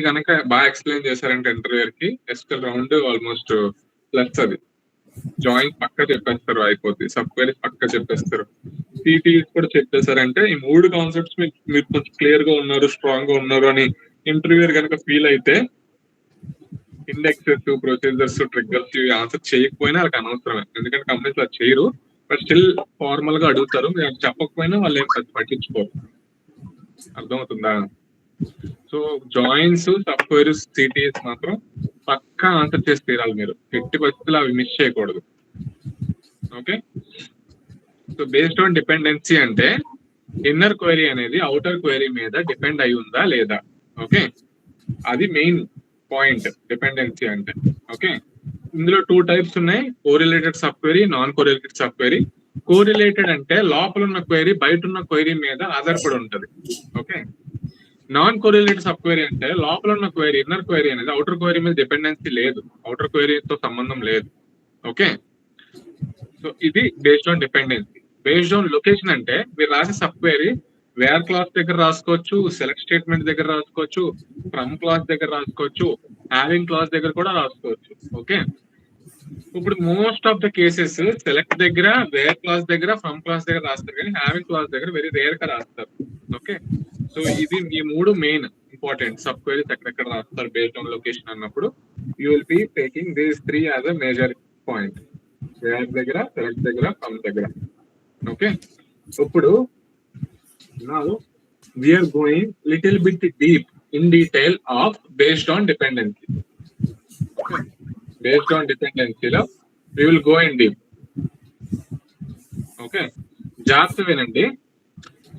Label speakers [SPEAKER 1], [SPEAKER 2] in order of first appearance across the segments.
[SPEAKER 1] కనుక బాగా ఎక్స్ప్లెయిన్ చేశారంటే ఇంటర్వ్యూర్ కి ఎస్క్యూఎల్ రౌండ్ ఆల్మోస్ట్ ప్లస్ అది జాయిన్ పక్క చెప్పేస్తారు, అయిపోద్ది. సబ్ క్వైరీస్ పక్క చెప్పేస్తారు, సిటీస్ కూడా చెప్పేశారంటే ఈ 3 కాన్సెప్ట్స్ మీరు కొంచెం క్లియర్ గా ఉన్నారు, స్ట్రాంగ్ గా ఉన్నారు అని ఇంటర్వ్యూర్ కనుక ఫీల్ అయితే ఇండెక్సెస్, ప్రొసీజర్స్, ట్రిగ్గర్స్ ఇవి ఆన్సర్ చేయకపోయినా వాళ్ళకి అనవసరమే. ఎందుకంటే కంపెనీస్ అలా చేయరు, బట్ స్టిల్ ఫార్మల్ గా అడుగుతారు. మీరు చెప్పకపోయినా వాళ్ళు ఏం పట్టించుకోరు. అర్థమవుతుందా? So joins, sub queries, cities మాత్రం పక్కా ఆన్సర్ చేసి తీరాలి మీరు. ఎట్టి పరిస్థితులు అవి మిస్ చేయకూడదు. Okay. So based on dependency అంటే ఇన్నర్ క్వైరీ అనేది అవుటర్ క్వైరీ మీద డిపెండ్ అయి ఉందా లేదా. ఓకే, అది మెయిన్ పాయింట్ డిపెండెన్సీ అంటే. ఓకే, ఇందులో 2 టైప్స్ ఉన్నాయి, correlated sub query, non correlated sub query. Correlated అంటే లోపల ఉన్న క్వైరీ బయట ఉన్న క్వైరీ మీద ఆధారపడి ఉంటది. Okay, non correlated sub query అంటే లోపల ఉన్న క్వైరీ, ఇన్నర్ క్వైరీ అనేది అవుటర్ క్వైరీ మీద డిపెండెన్సీ లేదు, అవుటర్ క్వైరీతో సంబంధం లేదు. ఓకే, సో ఇది based on dependency. Based on location అంటే మీరు రాసే సబ్ క్వైరీ వేర్ క్లాస్ దగ్గర రాసుకోవచ్చు, సెలెక్ట్ స్టేట్మెంట్ దగ్గర రాసుకోవచ్చు, ఫ్రమ్ క్లాస్ దగ్గర రాసుకోవచ్చు, హ్యావింగ్ క్లాస్ దగ్గర కూడా రాసుకోవచ్చు. ఓకే, ఇప్పుడు most of the cases select దగ్గర, వేర్ క్లాస్ దగ్గర, ఫ్రమ్ క్లాస్ దగ్గర రాస్తారు, కానీ హ్యావింగ్ క్లాస్ దగ్గర వెరీ రేర్ గా రాస్తారు. ఓకే, సో ఇది ఈ 3 మెయిన్ ఇంపార్టెంట్ సబ్ క్వైరీస్ ఎక్కడెక్కడ రాస్తారు బేస్డ్ ఆన్ లొకేషన్ అన్నప్పుడు you will be taking these 3 as a major point. Where దగ్గర, సెలెక్ట్ దగ్గర, ఫ్రమ్ దగ్గర. ఓకే, ఇప్పుడు now we are going little bit deep in detail of based on dependency. Okay, based on dependency lo we will go in deep. Okay, జాగ్రత్త వినండి.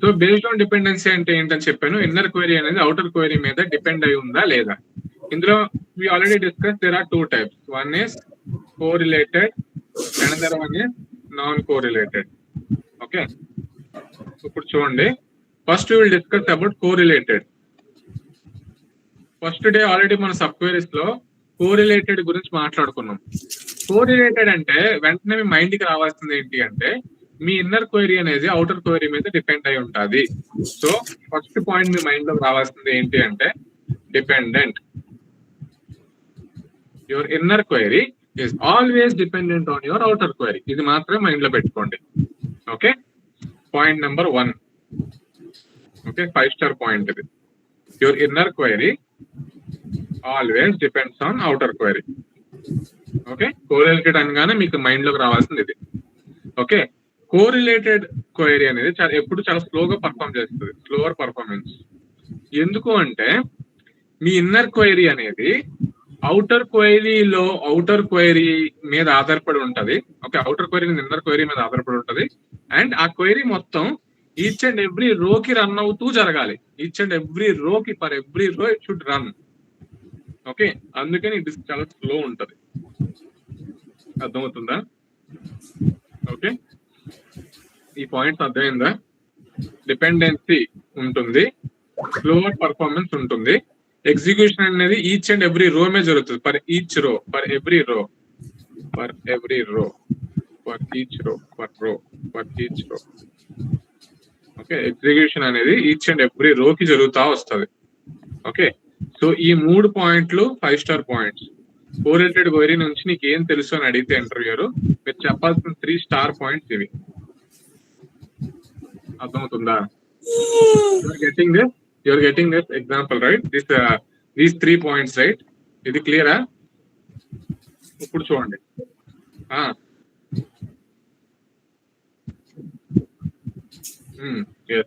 [SPEAKER 1] So based on dependency అంటే ఏంటని చెప్పాను, inner query అనేది outer query మీద depend అయి ఉందా లేదా. ఇందులో we already discussed there are 2 types. One is correlated, another one is non correlated. Okay, ఇప్పుడు చూడండి, first will discuss about correlated. First day already మన సబ్ క్వైరీస్ లో కోరిలేటెడ్ గురించి మాట్లాడుకున్నాం. కోరిలేటెడ్ అంటే వెంటనే మీ మైండ్ కి రావాల్సింది ఏంటి అంటే మీ ఇన్నర్ క్వైరీ అనేది అవుటర్ క్వైరీ మీద డిపెండ్ అయి ఉంటుంది. సో ఫస్ట్ పాయింట్ మీ మైండ్ లో రావాల్సింది ఏంటి అంటే dependent. Your inner query is always dependent on your outer query. ఇది మాత్రమే మైండ్ లో పెట్టుకోండి. Okay, point number 1. Okay, 5 star point ఇది. Your inner query always depends on outer query. Okay, correlated అనగానే మీకు మైండ్ లోకి రావాల్సింది ఇది. ఓకే, కోరిలేటెడ్ క్వైరీ అనేది ఎప్పుడు చాలా స్లోగా పర్ఫామ్ చేస్తుంది, స్లోవర్ పర్ఫార్మెన్స్. ఎందుకు అంటే మీ ఇన్నర్ క్వైరీ అనేది అవుటర్ క్వైరీ మీద ఆధారపడి ఉంటది. Okay, outer query inner query మీద ఆధారపడి ఉంటది. అండ్ ఆ క్వైరీ మొత్తం ఈచ్ అండ్ ఎవ్రీ రో కి రన్ అవుతూ జరగాలి. ఈచ్ అండ్ ఎవ్రీ రో కి, ఫర్ ఎవ్రీ రో ఇట్ షుడ్ రన్. ఓకే, అందుకని ఇది చాలా స్లో ఉంటది. అర్థమవుతుందా? ఓకే, ఈ పాయింట్స్ అర్థమైందా? డిపెండెన్సీ ఉంటుంది, స్లోవర్ పర్ఫార్మెన్స్ ఉంటుంది, ఎగ్జిక్యూషన్ అనేది ఈచ్ అండ్ ఎవ్రీ రో మీద జరుగుతుంది. For each row, for every row, for every row, for each row, for row, for each row. Okay, execution అనేది ఈచ్ అండ్ ఎవ్రీ రో కి జరుగుతా వస్తుంది. Okay, so ఈ 3 పాయింట్లు 5 స్టార్ పాయింట్స్. కోరిలేటెడ్ క్వైరీ నుంచి నీకు ఏం తెలుసు అని అడిగితే ఇంటర్వ్యూర్ మీరు చెప్పాల్సిన 3 స్టార్ పాయింట్స్ ఇవి. అర్థమవుతుందా? you're getting this example, right? These 3 points, right? ఇది క్లియరా? ఇప్పుడు చూడండి. yes.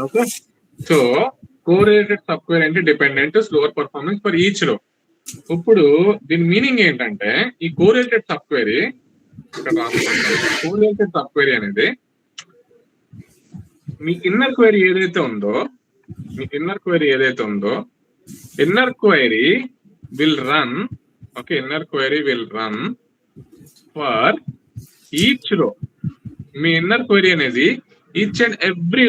[SPEAKER 1] Okay, so correlated sub query అంటే dependent, slower performance for each రో. ఇప్పుడు దీని మీనింగ్ ఏంటంటే ఈ కోరిలేటెడ్ సబ్ క్వెరీ అనేది మీ ఇన్నర్ క్వెరీ ఏదైతే ఉందో inner query will run. Okay, inner query will run for each రో. మీ ఇన్నర్ క్వెరీ అనేది ఈచ్ అండ్ ఎవ్రీ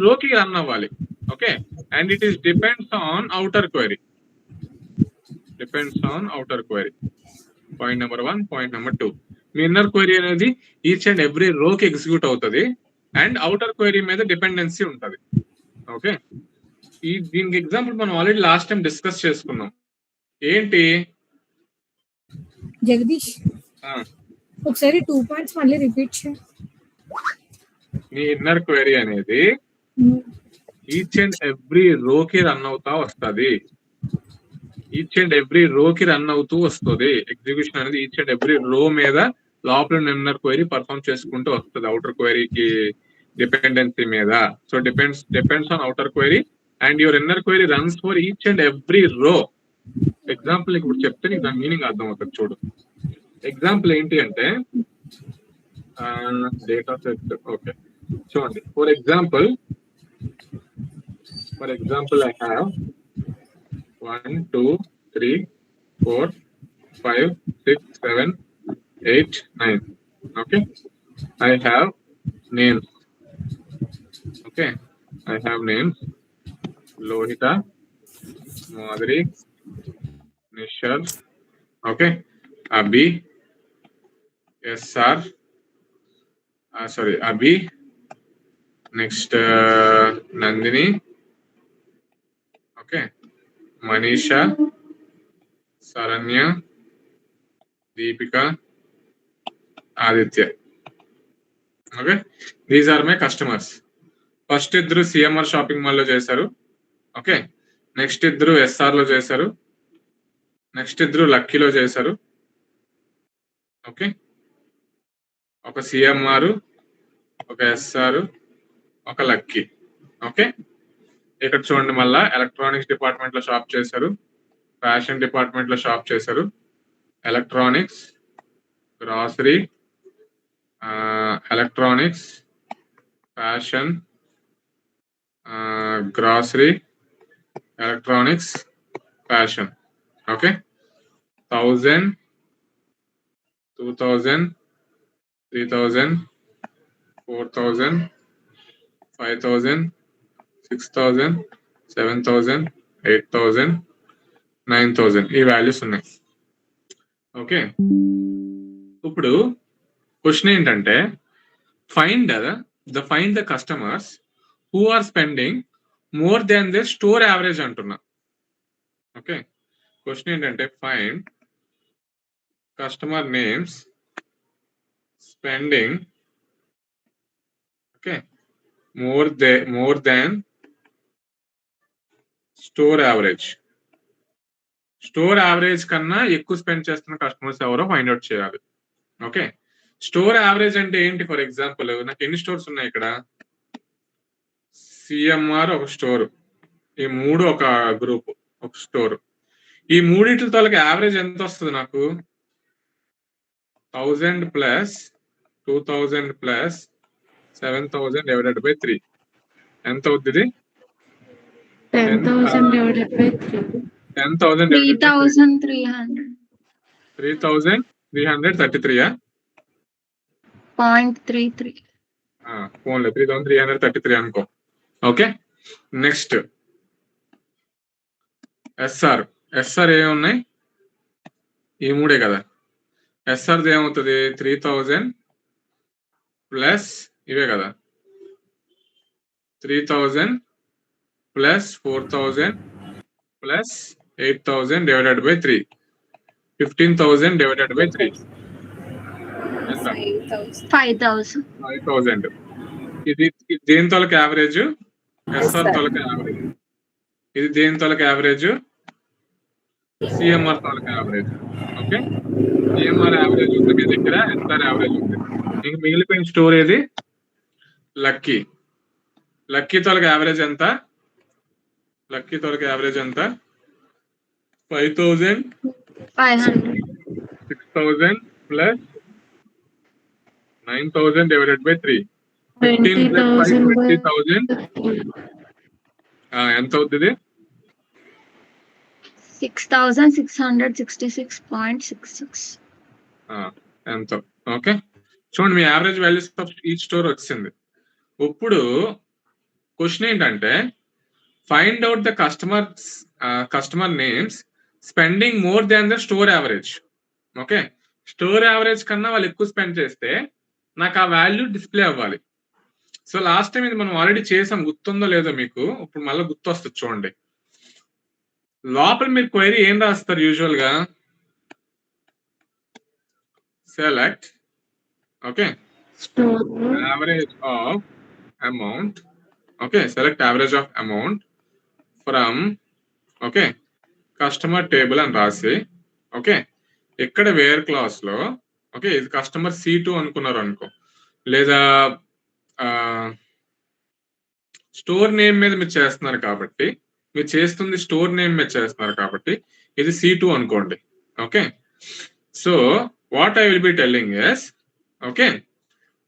[SPEAKER 1] రోకి రన్ అవ్వాలి. Okay, and it is depends on outer query. Point number 1. Point number 2, me inner query అనేది each and every రోకి execute అవుతుంది. And outer query మీద dependency ఉంటుంది. Okay, దీనికి example మనం already last time discuss చేసుకున్నాం. ఏంటి
[SPEAKER 2] జగదీష్, ఒకసారి 2 పాయింట్స్ మళ్ళీ రిపీట్ చేయండి.
[SPEAKER 1] నీ ఇన్నర్ క్వైరీ అనేది ఈచ్ అండ్ ఎవ్రీ రోకి రన్ అవుతా వస్తుంది. ఈచ్ అండ్ ఎవ్రీ రోకి రన్ అవుతూ వస్తుంది. ఎగ్జిక్యూషన్ అనేది ఈచ్ అండ్ ఎవ్రీ రో మీద లోపల ఇన్నర్ క్వైరీ పర్ఫామ్ చేసుకుంటూ వస్తుంది అవుటర్ క్వైరీకి డిపెండెన్సీ మీద. So depends on outer query and your inner query runs for each and every రో. ఎగ్జాంపుల్ ఇప్పుడు చెప్తే నీకు దాని మీనింగ్ అర్థం అవుతుంది. చూడు, ఎగ్జాంపుల్ ఏంటి అంటే డేటా సెట్. ఓకే, చూడండి, for example I have 1 2 3 4 5 6 7 8 9. okay, I have names. okay, I have names: Lohita, Madhuri, Nishad, okay, Abhi, SR, Abhi, next Nandini, okay, Manisha, Saranya, Deepika, Aditya. okay, these are my customers. First ఇద్దరు CMR shopping mall లో చేశారు. Okay, next ఇద్దరు SR లో చేశారు. Next ఇద్దరు లక్కీలో చేశారు. Okay, ఒక CMR, ఒక ఎస్ఆర్, ఒక లక్కీ. ఓకే, ఇక్కడ చూడండి, మళ్ళా ఎలక్ట్రానిక్స్ డిపార్ట్మెంట్ లో షాప్ చేశారు, ఫ్యాషన్ డిపార్ట్మెంట్ లో షాప్ చేశారు, electronics, grocery, electronics, fashion, grocery, electronics, fashion. Okay, 1000, 2000, 3000, 4000, 5000, 6000, 7000, 8000, 9000 ఈ వాల్యూస్ ఉన్నాయి. ఓకే, ఇప్పుడు క్వశ్చన్ ఏంటంటే find the customers who are spending more than their store average అంటున్నా. ఓకే, క్వశ్చన్ ఏంటంటే find customer names spending okay more than store average. Store average కన్నా ఎక్కువ spend చేస్తున్న customers ఎవరో ఫైండ్ అవుట్ చేయాలి. ఓకే, స్టోర్ యావరేజ్ అంటే ఏంటి? For example నాకు ఎన్ని స్టోర్స్ ఉన్నాయి ఇక్కడ? సిఎంఆర్ ఒక స్టోర్, ఈ 3 ఒక గ్రూప్, ఒక స్టోర్. ఈ మూడింటి తోలకి యావరేజ్ ఎంత వస్తుంది నాకు? 1000 ప్లస్ 2000 ప్లస్ 7000 డివైడెడ్ బై 3 ఎంత అవుతుంది?
[SPEAKER 3] 10,000 divided by 3.
[SPEAKER 1] 10,000 3,333.
[SPEAKER 3] 0.33.
[SPEAKER 1] ఫోన్లో 3,333 అనుకో. ఓకే, నెక్స్ట్ ఎస్ఆర్ ఏమున్నాయి? ఈ 3 కదా. ఎస్ఆర్ది ఏమవుతుంది? 3000 ప్లస్ ఇవే కదా, 3000 plus 4000 plus 8000 divided by 3, 15,000 divided by 3 5,000. ఇది దేని తోలకి యావరేజ్? ఎస్ఆర్ తోలకి యావరేజ్. ఇది దేని తోలకి యావరేజ్? సిఎంఆర్ తోలకి యావరేజ్. ఓకే, సిఎంఆర్ యావరేజ్ ఉంది మీ దగ్గర, ఎస్ఆర్ యావరేజ్ ఉంది. మీకు మిగిలిపోయిన స్టోర్ ఏది? లక్కీ. లక్కీ తోలకి యావరేజ్ ఎంత? 5,000 6,000 ప్లస్ 9,000 డివైడెడ్ బై 3, 15 ప్లస్ 5 20,000 ఎంత అవుతుంది?
[SPEAKER 3] 6,666.66.
[SPEAKER 1] ఎంత? ఓకే, చూడండి, మీ average values of each store వచ్చింది. ఇప్పుడు క్వశ్చన్ ఏంటంటే find out the customer names spending more than the store average. Okay, store average కన్నా వాళ్ళు ఎక్కువ స్పెండ్ చేస్తే నాకు ఆ వాల్యూ డిస్ప్లే అవ్వాలి. సో లాస్ట్ టైం ఇది మనం ఆల్రెడీ చేసాం, గుర్తుందో లేదో మీకు, ఇప్పుడు మళ్ళీ గుర్తు వస్తుంది చూడండి. లోపల మీరు క్వైరీ ఏం రాస్తారు యూజువల్ గా? Select okay
[SPEAKER 3] Store.
[SPEAKER 1] average of amount, okay, select average of amount from okay customer table అని రాసి ఓకే ఇక్కడ వేర్ క్లాస్ లో ఓకే ఇది కస్టమర్ C2 అనుకున్నారు అనుకో, లేదా స్టోర్ నేమ్ మీద మీరు చేస్తున్నారు కాబట్టి, మీరు చేస్తుంది స్టోర్ నేమ్ మీద చేస్తున్నారు కాబట్టి ఇది C2 అనుకోండి. Okay so what I will be telling is okay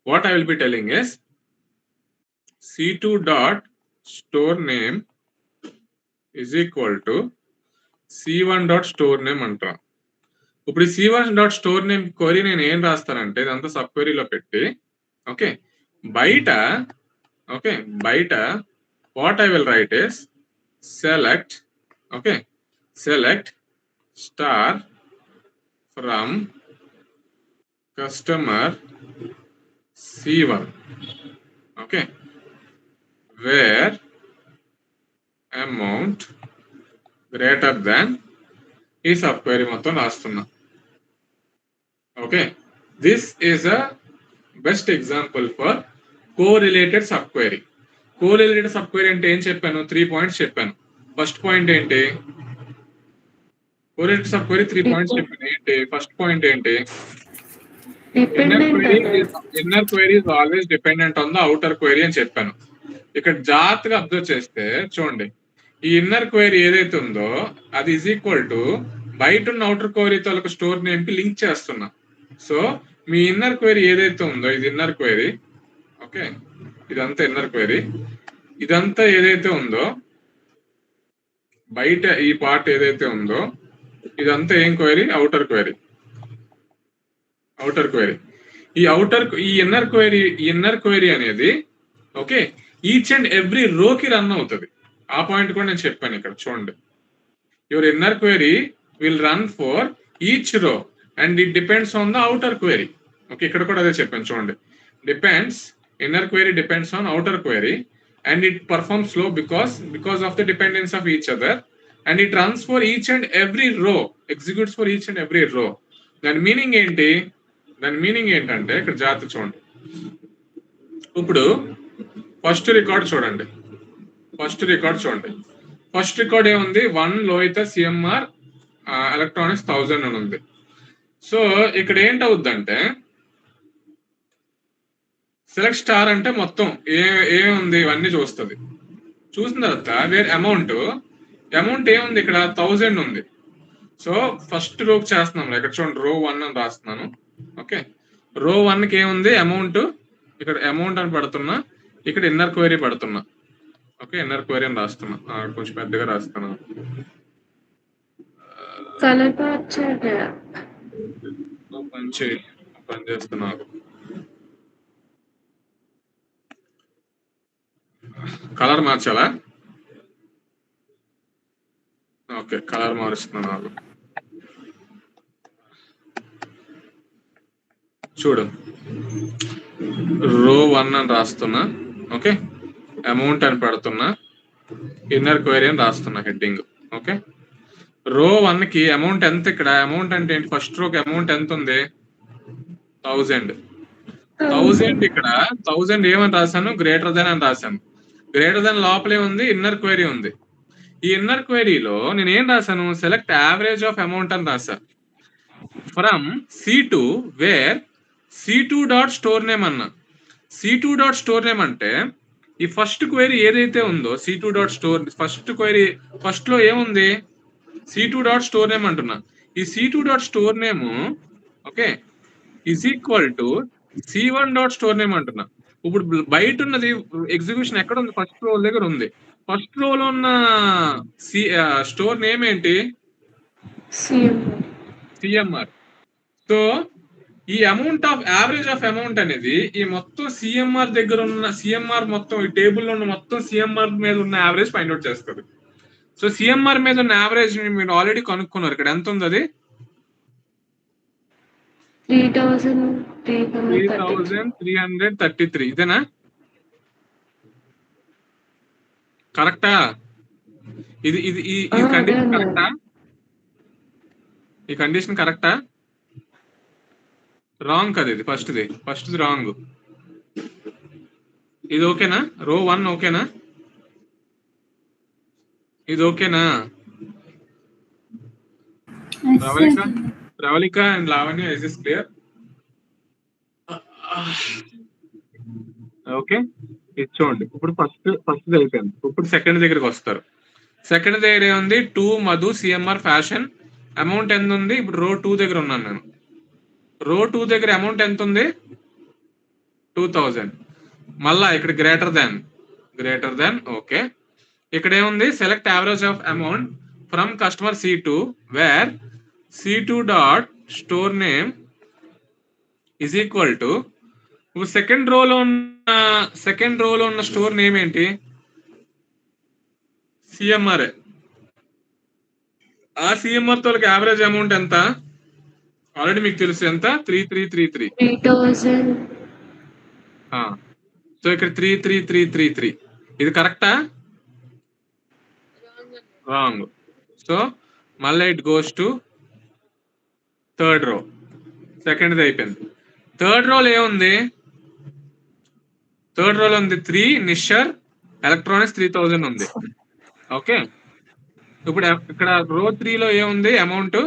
[SPEAKER 1] what I will be telling is C2 dot store name is equal to C1 dot store name అంటాం. ఇప్పుడు C1 dot store name query నేను ఏం రాస్తానంటే ఇదంతా sub క్వరీలో పెట్టి okay బయట okay బయట what I will write is select okay select star from customer C1 okay where amount greater than ఈ sub query మొత్తం రాస్తున్నా. Okay this is a best example for correlated sub query. Correlated sub query అంటే ఏం చెప్పాను? 3 points చెప్పాను. First point ఏంటి? Correlated sub query 3 points చెప్పాను. ఏంటి ఫస్ట్ పాయింట్ ఏంటి? Inner query is always dependent on the outer query అని చెప్పాను. ఇక్కడ జాగ్రత్తగా అబ్జర్వ్ చేస్తే చూడండి, ఈ ఇన్నర్ క్వైరీ ఏదైతే ఉందో అది ఈజ్ ఈక్వల్ టు బయట ఉన్న అవుటర్ క్వైరీతో ఒక స్టోర్ నేమ్ కి లింక్ చేస్తున్నా. సో మీ ఇన్నర్ క్వైరీ ఏదైతే ఉందో ఇది ఇన్నర్ క్వైరీ ఓకే ఇదంతా ఇన్నర్ క్వైరీ, ఇదంతా ఏదైతే ఉందో బయట ఈ పార్ట్ ఏదైతే ఉందో ఇదంతా ఏం query? Outer query. Outer query ఈ ఇన్నర్ క్వైరీ అనేది okay each and every row కి రన్ అవుతుంది. ఆ పాయింట్ కూడా నేను చెప్పాను ఇక్కడ చూడండి. Your inner query will run for each రో and it depends on the outer query. Okay ఇక్కడ కూడా అదే చెప్పాను చూడండి. Inner query depends on outer query and it performs slow because of the dependence of each other and it runs for each and every రో, executes for each and every రో. దాని meaning ఏంటి? దాని మీనింగ్ ఏంటంటే ఇక్కడ జాగ్రత్త చూడండి. ఇప్పుడు ఫస్ట్ రికార్డ్ చూడండి. ఫస్ట్ రికార్డ్ ఏముంది? 1 లోహిత సిఎంఆర్ ఎలక్ట్రానిక్స్ 1000 అని ఉంది. సో ఇక్కడ ఏంటవుద్దంటే సెలెక్ట్ స్టార్ అంటే మొత్తం ఏముంది ఇవన్నీ చూస్తుంది. చూసిన తర్వాత వేరే అమౌంట్ ఏముంది? ఇక్కడ 1000 ఉంది. సో ఫస్ట్ రోకి చేస్తున్నాం. ఇక్కడ చూడండి రో 1 అని రాస్తున్నాను. ఓకే రో 1 కి ఏముంది? అమౌంట్. ఇక్కడ అమౌంట్ అని పెడుతున్నా, ఇక్కడ ఇన్నర్ క్వైరీ పెడుతున్నా. ఓకే ఇన్నర్ క్వైరీ అని రాస్తున్నా, కొంచెం పెద్దగా రాస్తాను. పని చేస్తున్నా. కలర్ మార్చాలా? ఓకే కలర్ మారుస్తున్నా నాకు. చూడు రో 1 అని రాస్తున్నా. ఓకే అమౌంట్ అని పెడుతున్నా, ఇన్నర్ క్వైరీ అని రాస్తున్నా హెడ్డింగ్. ఓకే రో 1 కి అమౌంట్ ఎంత? ఇక్కడ అమౌంట్ అంటే ఏంటి? ఫస్ట్ రోకి అమౌంట్ ఎంత ఉంది? 1000. ఇక్కడ 1000 ఏమని రాశాను? గ్రేటర్ దెన్ అని రాశాను. గ్రేటర్ దెన్ లోపలే ఉంది ఇన్నర్ క్వైరీ ఉంది. ఈ ఇన్నర్ క్వైరీలో నేను ఏం రాశాను? సెలెక్ట్ యావరేజ్ ఆఫ్ అమౌంట్ అని రాశాను from C2 where C2 dot store name అన్నా. C2 డాట్ స్టోర్ నేమ్ అంటే ఈ ఫస్ట్ క్వైరీ ఏదైతే ఉందో C2 dot store first query first లో ఏముంది? C2 డాట్ స్టోర్ నేమ్ అంటున్నా. ఈ C2 dot store name okay is equal to C1 dot store name అంటున్నా. ఇప్పుడు బయట ఉన్నది ఎగ్జిక్యూషన్ ఎక్కడ ఉంది? ఫస్ట్ రో దగ్గర ఉంది. ఫస్ట్ రోలో ఉన్న స్టోర్ నేమ్ ఏంటి? సిఎంఆర్. సో ఈ amount of average of amount అనేది ఈ మొత్తం సిఎంఆర్ దగ్గర ఉన్న సిఎంఆర్ మొత్తం ఈ టేబుల్లో ఉన్న మొత్తం సిఎంఆర్ మీద ఉన్న యావరేజ్ ఫైండ్ అవుట్ చేస్తుంది. సో సిఎంఆర్ మీద ఉన్న యావరేజ్ మీరు ఆల్రెడీ కనుక్కున్నారు. ఇక్కడ ఎంత ఉంది? అది 3333. ఇదేనా? కరెక్టా? ఇది ఇది ఈ కండిషన్ కరెక్టా? ఈ కండిషన్ కరెక్టా? రాంగ్ కదా, ఇది ఫస్ట్ది రాంగ్. ఇది ఓకేనా? రో 1 ఓకేనా? ఇది ఓకేనా? Pravalika and Lavanya, is this clear? Okay, ఇది చూడండి. ఇప్పుడు ఫస్ట్ అయిపోయింది. ఇప్పుడు సెకండ్ దగ్గరికి వస్తారు. సెకండ్ దగ్గర ఏముంది? 2 మధు సిఎంఆర్ ఫ్యాషన్. అమౌంట్ ఎంత ఉంది? ఇప్పుడు రో 2 దగ్గర ఉన్నాను నేను. రో 2 దగ్గర అమౌంట్ ఎంత ఉంది? 2000. మళ్ళా ఇక్కడ గ్రేటర్ దాన్. ఓకే, ఇక్కడ ఏముంది? Select average of amount from customer C2 where C2 dot store name is equal to, ఇప్పుడు సెకండ్ రోలో ఉన్న స్టోర్ నేమ్ ఏంటి? సిఎంఆర్. ఆ సిఎంఆర్ తోలకి యావరేజ్ అమౌంట్ ఎంత? ఆల్రెడీ మీకు తెలుసు ఎంత? 3333.
[SPEAKER 3] 3000.
[SPEAKER 1] సో ఇక్కడ 33333. ఇది కరెక్టా? రాంగ్. సో మళ్ళీ it goes to third row. సెకండ్ది అయిపోయింది. థర్డ్ రోలో ఏముంది? థర్డ్ రోలో ఉంది 3 నిషర్ ఎలక్ట్రానిక్స్ 3000 ఉంది. ఓకే, ఇప్పుడు ఇక్కడ రో 3లో ఏముంది? Amount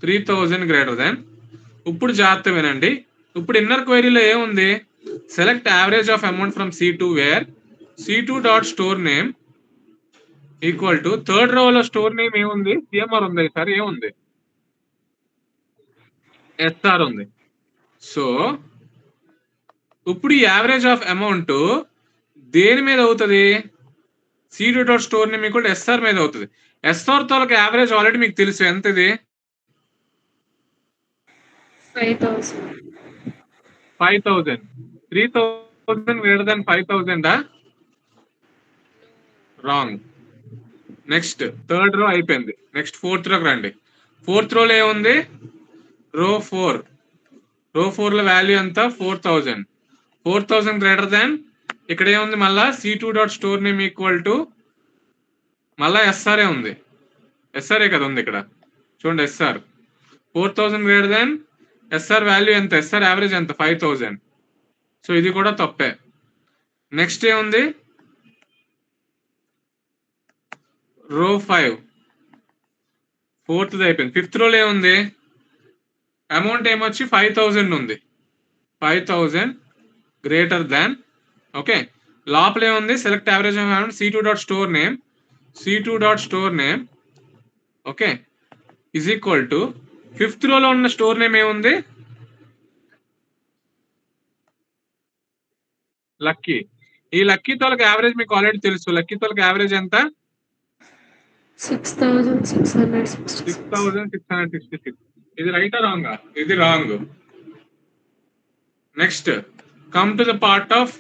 [SPEAKER 1] 3000 greater than. ఇప్పుడు జాగ్రత్త వినండి. ఇప్పుడు ఇన్నర్ క్వైరీలో ఏముంది? Select average of amount from C2 where C2 dot store name equal to, third రోలో స్టోర్ నేమ్ ఏముంది? సిఎంఆర్ ఉంది. సార్ ఏముంది? SR ఉంది. సో ఇప్పుడు ఈ యావరేజ్ ఆఫ్ అమౌంట్ దేని మీద అవుతుంది? C2 dot store name equal SR మీద అవుతుంది. SR తోలకి యావరేజ్ ఆల్రెడీ మీకు తెలుసు ఎంత ఇది?
[SPEAKER 3] 5000.
[SPEAKER 1] 5000. 3000 గ్రేటర్ దాన్ 5000. రాంగ్. నెక్స్ట్ థర్డ్ రో అయిపోయింది. నెక్స్ట్ ఫోర్త్ రోకి రండి. ఫోర్త్ రోలో ఏముంది? రో 4. రో 4లో వాల్యూ ఎంత? 4000. 4000 గ్రేటర్ దాన్, ఇక్కడ ఏముంది? మళ్ళా C2 dot store name equal to మళ్ళా SRఏ ఉంది. SRఏ కదా ఉంది ఇక్కడ. చూడండి, SR 4000 greater than. SR value ఎంత? SR యావరేజ్ ఎంత? 5000. సో ఇది కూడా తప్పే. నెక్స్ట్ ఏముంది? రో 5 ఫోర్త్ అయిపోయింది. ఫిఫ్త్ రోలో ఏముంది? అమౌంట్ ఏమొచ్చి 5000 ఉంది. 5000 గ్రేటర్ దాన్. ఓకే, లోపల ఏముంది? Select average of amount C2 dot store name okay is equal to, fifth రోలో ఉన్న స్టోర్ నేమ్ ఏముంది? లక్కీ. ఈ లక్కీ తోలకి యావరేజ్ మీకు ఆల్రెడీ తెలుసు. లక్కీ తోలకి యావరేజ్ ఎంత?
[SPEAKER 3] 6666.
[SPEAKER 1] ఇది రైటా రాంగా? ఇది wrong. Next come to the part of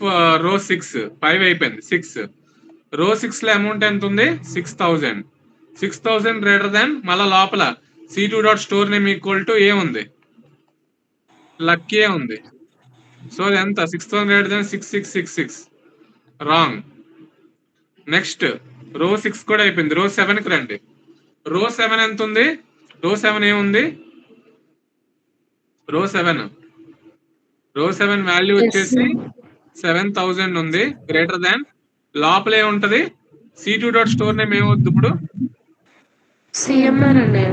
[SPEAKER 1] రో 6. 5 అయిపోయింది. 6 రో 6లో అమౌంట్ ఎంత ఉంది? 6000. 6000 గ్రేటర్ దాన్, మళ్ళా లోపల C2 dot store name equal to ఏముంది? లక్కీ ఉంది. సో అది ఎంత? 6000 గ్రేటర్ దాన్ 6666. రాంగ్. నెక్స్ట్ రో 6 కూడా అయిపోయింది. రో 7కి రండి. రో 7 ఎంత ఉంది? రో 7 ఏముంది? రో 7 వాల్యూ వచ్చేసి 7000 ఉంది. గ్రేటర్ దాన్, లోపల ఏముంటది? C2 డాట్ స్టోర్ నేమ్ ఏమవుతుంది? ఇప్పుడు
[SPEAKER 3] సిఎంఆర్ అనే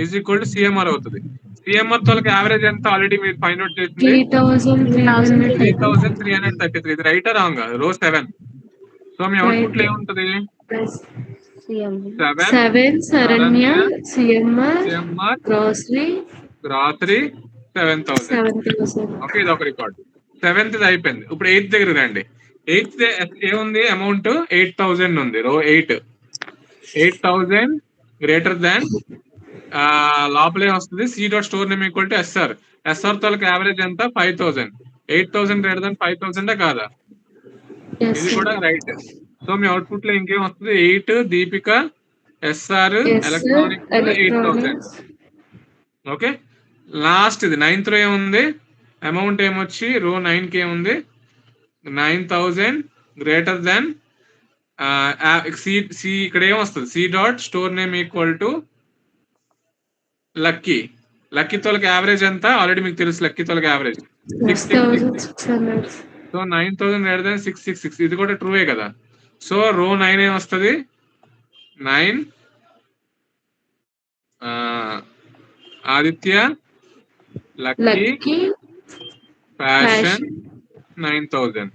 [SPEAKER 1] ఈజ్ ఈక్వల్ టు సిఎంఆర్ అవుతుంది. సిఎంఆర్ తోలకి యావరేజ్ ఎంత? ఆల్రెడీ మీరు ఫైండ్ అవుట్ చేసింది 3333. ఇది రైటా రాంగ్? రో 7. సో మీ అవుట్పుట్ లో ఏముంటది?
[SPEAKER 3] 7 శరణ్య సిఎంఆర్ గ్రోసరీ
[SPEAKER 1] 7000. ఓకే, ఇది ఒక రికార్డ్. 7th అయిపోయింది. ఇప్పుడు 8th దగ్గర రండి. 8th ఏముంది? అమౌంట్ 8000 ఉంది. రో 8. 8000 గ్రేటర్ దాన్, లోపలే వస్తుంది C dot store name equal to SR. SR తోలకి యావరేజ్ ఎంత? 5000. 8000 గ్రేటర్ దాన్ 5000 కాదా? ఇది కూడా రైట్. సో మీ అవుట్పుట్ లో ఇంకేం వస్తుంది? 8 Deepika SR electronic 8000. Okay, last ఇది 9th రో ఏముంది? అమౌంట్ ఏమొచ్చి రో 9కి ఏముంది? 9000 గ్రేటర్ దెన్ సి ఇక్కడ ఏమొస్తుంది C dot store name equal to Lucky. Lucky తోలకి యావరేజ్ ఎంత ఆల్రెడీ మీకు తెలుసు. లక్కీ తోలకి యావరేజ్
[SPEAKER 3] 6,600.
[SPEAKER 1] సో 9,000 గ్రేటర్ దెన్ 666 ఇది కూడా ట్రూవే కదా. సో రో 9 ఏమొస్తుంది 9 ఆదిత్య లక్కీ ఫ్యాషన్ 9,000.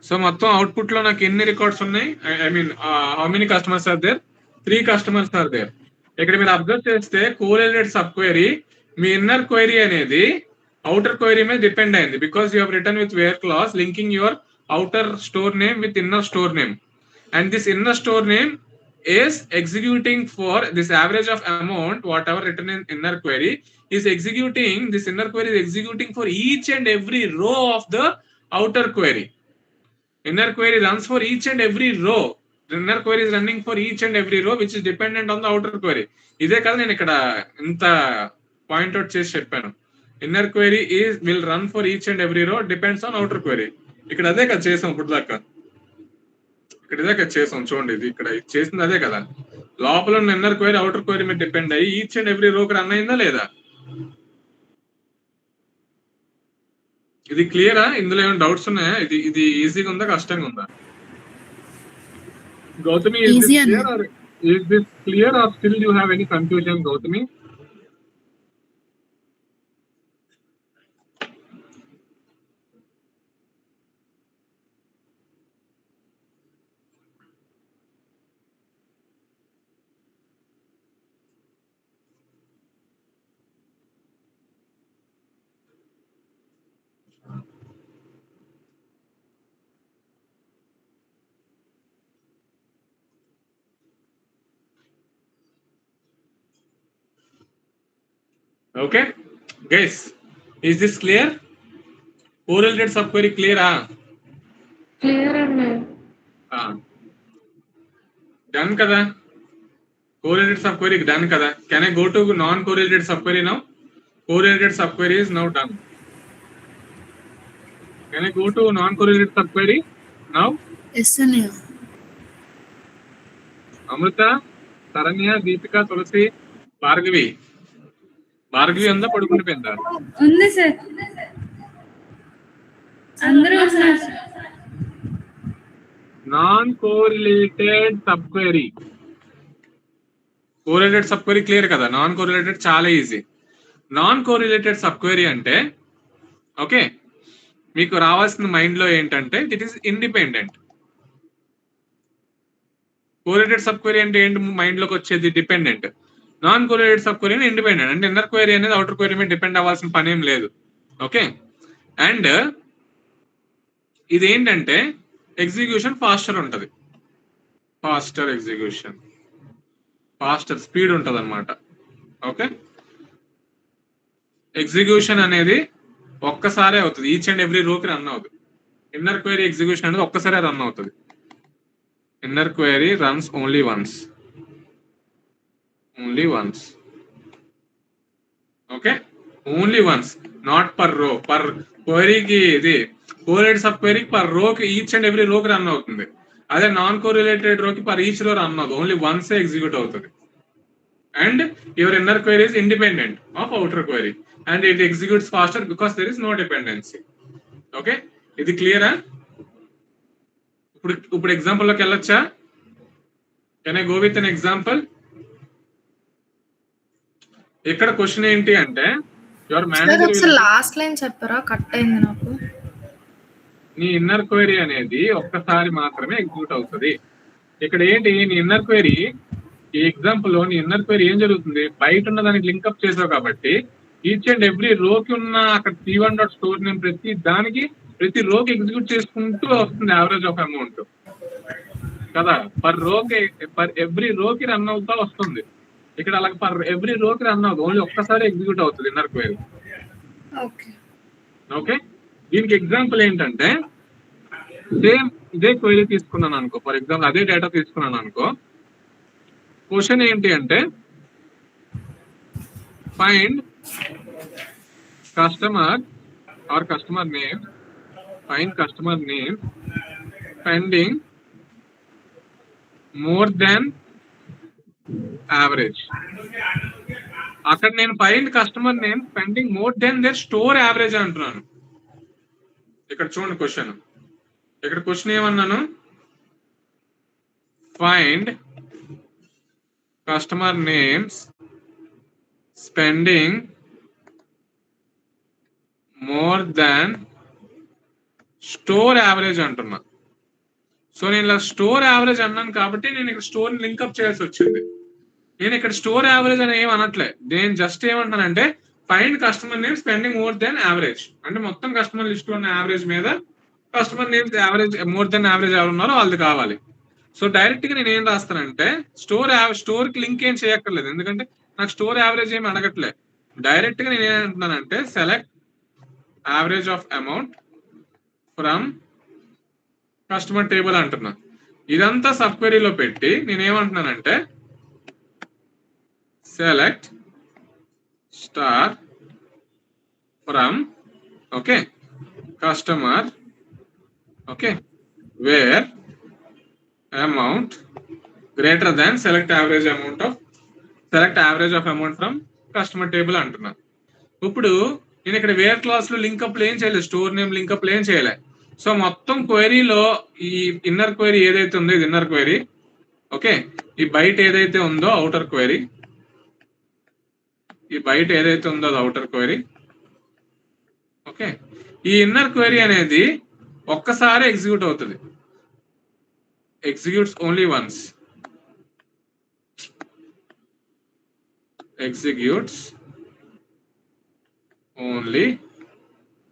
[SPEAKER 1] సో మొత్తం అవుట్పుట్ లో నాకు ఎన్ని రికార్డ్స్ ఉన్నాయి? I mean how many customers are there? 3 customers are there. ఇక్కడ మీరు అబ్జర్వ్ చేస్తే కోరిలేటెడ్ సబ్ క్వైరీ మీ ఇన్నర్ క్వైరీ అనేది outer query మీద డిపెండ్ అయింది. Because you have return with where clause linking your outer store name with inner store name, and this inner store name is executing for this average of amount whatever written in inner query is executing. This inner query is executing for each and every row of the outer query. Inner query runs for each and every row. The inner query is running for each and every row which is dependent on the outer query. ఇదే కదా నేను ఇక్కడ ఇంత point out చేసి చెప్పాను. Inner query is will run for each and every రో depends on outer query. ఇక్కడ అదే కదా చేసాం ఇప్పుడు దాకా. ఇక్కడ ఇదే కదా చేసాం చూడండి. ఇది ఇక్కడ చేసింది అదే కదా. లోపల ఉన్న ఇన్నర్ క్వెరీ అవుటర్ క్వెరీ మీద డిపెండ్ అయ్యి ఈచ్ అండ్ ఎవ్రీ రోకి రన్ అయిందా లేదా? ఇది క్లియరా? ఇందులో ఏమైనా డౌట్స్ ఉన్నాయా? ఇది ఈజీగా ఉందా కష్టంగా ఉందా? Gautami, is this clear or still you have any confusion, Gautami? Okay, guys, is this clear? Correlated subquery clear?
[SPEAKER 3] Clear anna.
[SPEAKER 1] Done kada. Correlated subquery done kada. Can I go to non-correlated subquery now? Correlated subquery is now done. Can I go to non-correlated subquery now?
[SPEAKER 2] Yes, Anna.
[SPEAKER 1] Amrita, Saranya, Deepika, Tulasi, Bhargavi. Bhargavi ఉందా పడుకుండిపోయిందా?
[SPEAKER 4] ఉంది sir. అందరూ
[SPEAKER 1] non correlated sub query. Correlated sub query clear కదా. Non correlated చాలా easy. Non correlated sub query అంటే okay మీకు రావాల్సిన mind లో ఏంటంటే it is independent. Correlated sub query అంటే ఏంటి మైండ్ లోకి వచ్చేది? Dependent. Non correlated sub query independent. అంటే ఇన్నర్ క్వెరీ అనేది అవుటర్ క్వెరీ మీద డిపెండ్ అవ్వాల్సిన పని ఏం లేదు. ఓకే, అండ్ ఇది ఏంటంటే ఎగ్జిక్యూషన్ ఫాస్టర్ ఉంటుంది. ఫాస్టర్ ఎగ్జిక్యూషన్, ఫాస్టర్ స్పీడ్ ఉంటుంది అనమాట. ఓకే, ఎగ్జిక్యూషన్ అనేది ఒక్కసారే అవుతుంది. ఈచ్ అండ్ ఎవ్రీ రోకి రన్ అవుతుంది. ఇన్నర్ క్వెరీ ఎగ్జిక్యూషన్ అనేది ఒక్కసారే రన్ అవుతుంది. Inner query runs only once. Only once. Okay, only once, not per row. Per query ki idi correlated sub query per row ki each and every row ki run avutundi. Ade non correlated row ki per each row run avadu. Only once execute avutadi. And your inner query is independent of outer query and it executes faster because there is no dependency. Okay, ఇది clear ah? ఇప్పుడు example లోకి వెళ్ళొచ్చా? Can I go with an example? ఇక్కడ question ఏంటి అంటే your manager
[SPEAKER 2] last line చెప్పారా? Cut అయింది నాకు.
[SPEAKER 1] నీ ఇన్నర్ క్వెరీ అనేది ఒక్కసారి మాత్రమే ఎగ్జిక్యూట్ అవుతుంది. ఇక్కడ ఏంటి నీ ఇన్నర్ క్వెరీ? ఈ ఎగ్జాంపుల్ లో నీ ఇన్నర్ క్వెరీ ఏం జరుగుతుంది? బయట ఉన్న దానికి లింక్అప్ చేసావు కాబట్టి ఈచ్ అండ్ ఎవ్రీ రోకి ఉన్న అక్కడ T1 డాట్ స్టోర్ నేమ్ ప్రతి రోకి ఎగ్జిక్యూట్ చేసుకుంటూ వస్తుంది యావరేజ్ ఆఫ్ అమౌంట్ కదా. పర్ ఎవ్రీ రోకి రన్ అవుతా వస్తుంది. ఇక్కడ అలాగే పర్ ఎవ్రీ రోకి రన్ అవుతుంది. ఓన్లీ ఒక్కసారి ఎగ్జిక్యూట్ అవుతుంది ఇన్నర్ క్వెరీ. ఓకే, దీనికి ఎగ్జాంపుల్ ఏంటంటే సేమ్ ఇదే క్వెరీ తీసుకున్నాను అనుకో. ఫర్ ఎగ్జాంపుల్ అదే డేటా తీసుకున్నాను అనుకో. క్వశ్చన్ ఏంటి అంటే find customer or customer name, find customer name spending more than average. అక్కడ నేను find customer name spending more than their store average అంటున్నాను. ఇక్కడ చూడండి క్వశ్చన్. ఇక్కడ క్వశ్చన్ ఏమన్నాను? Find customer names spending more than store average అంటున్నా. So నేను ఇలా స్టోర్ యావరేజ్ అన్నాను కాబట్టి నేను ఇక్కడ స్టోర్ లింక్అప్ చేయాల్సి వచ్చింది. నేను ఇక్కడ స్టోర్ యావరేజ్ అని ఏం అనట్లే. నేను జస్ట్ ఏమంటున్నానంటే find customer name spending more than average. అంటే మొత్తం కస్టమర్ లిస్ట్ లో ఉన్న యావరేజ్ మీద customer names average more than average ఎవరు ఉన్నారో వాళ్ళది కావాలి. సో డైరెక్ట్ గా నేను ఏం రాస్తానంటే స్టోర్ కి లింక్ ఏం చేయక్కర్లేదు, ఎందుకంటే నాకు స్టోర్ యావరేజ్ ఏమి అడగట్లే. డైరెక్ట్ గా నేను ఏమంటున్నానంటే select average of amount from customer table అంటున్నా. ఇదంతా సబ్ క్వెరీలో పెట్టి నేను ఏమంటున్నానంటే select star from okay customer okay where amount greater than select average of amount from customer table అంటున్నా. ఇప్పుడు నేను ఇక్కడ వేర్ క్లాస్ లో లింక్అప్ ఏం చేయలేదు, స్టోర్ నేమ్ లింక్అప్ ఏం చేయలే. సో మొత్తం క్వెరీలో ఈ ఇన్నర్ క్వెరీ ఏదైతే ఉందో ఇది ఇన్నర్ క్వెరీ ఓకే. ఈ బయట ఏదైతే ఉందో అవుటర్ క్వెరీ, ఈ బయట ఏదైతే ఉందో అది అవుటర్ క్వెరీ ఓకే. ఈ ఇన్నర్ క్వెరీ అనేది ఒక్కసారి ఎగ్జిక్యూట్ అవుతుంది, executes only once, executes only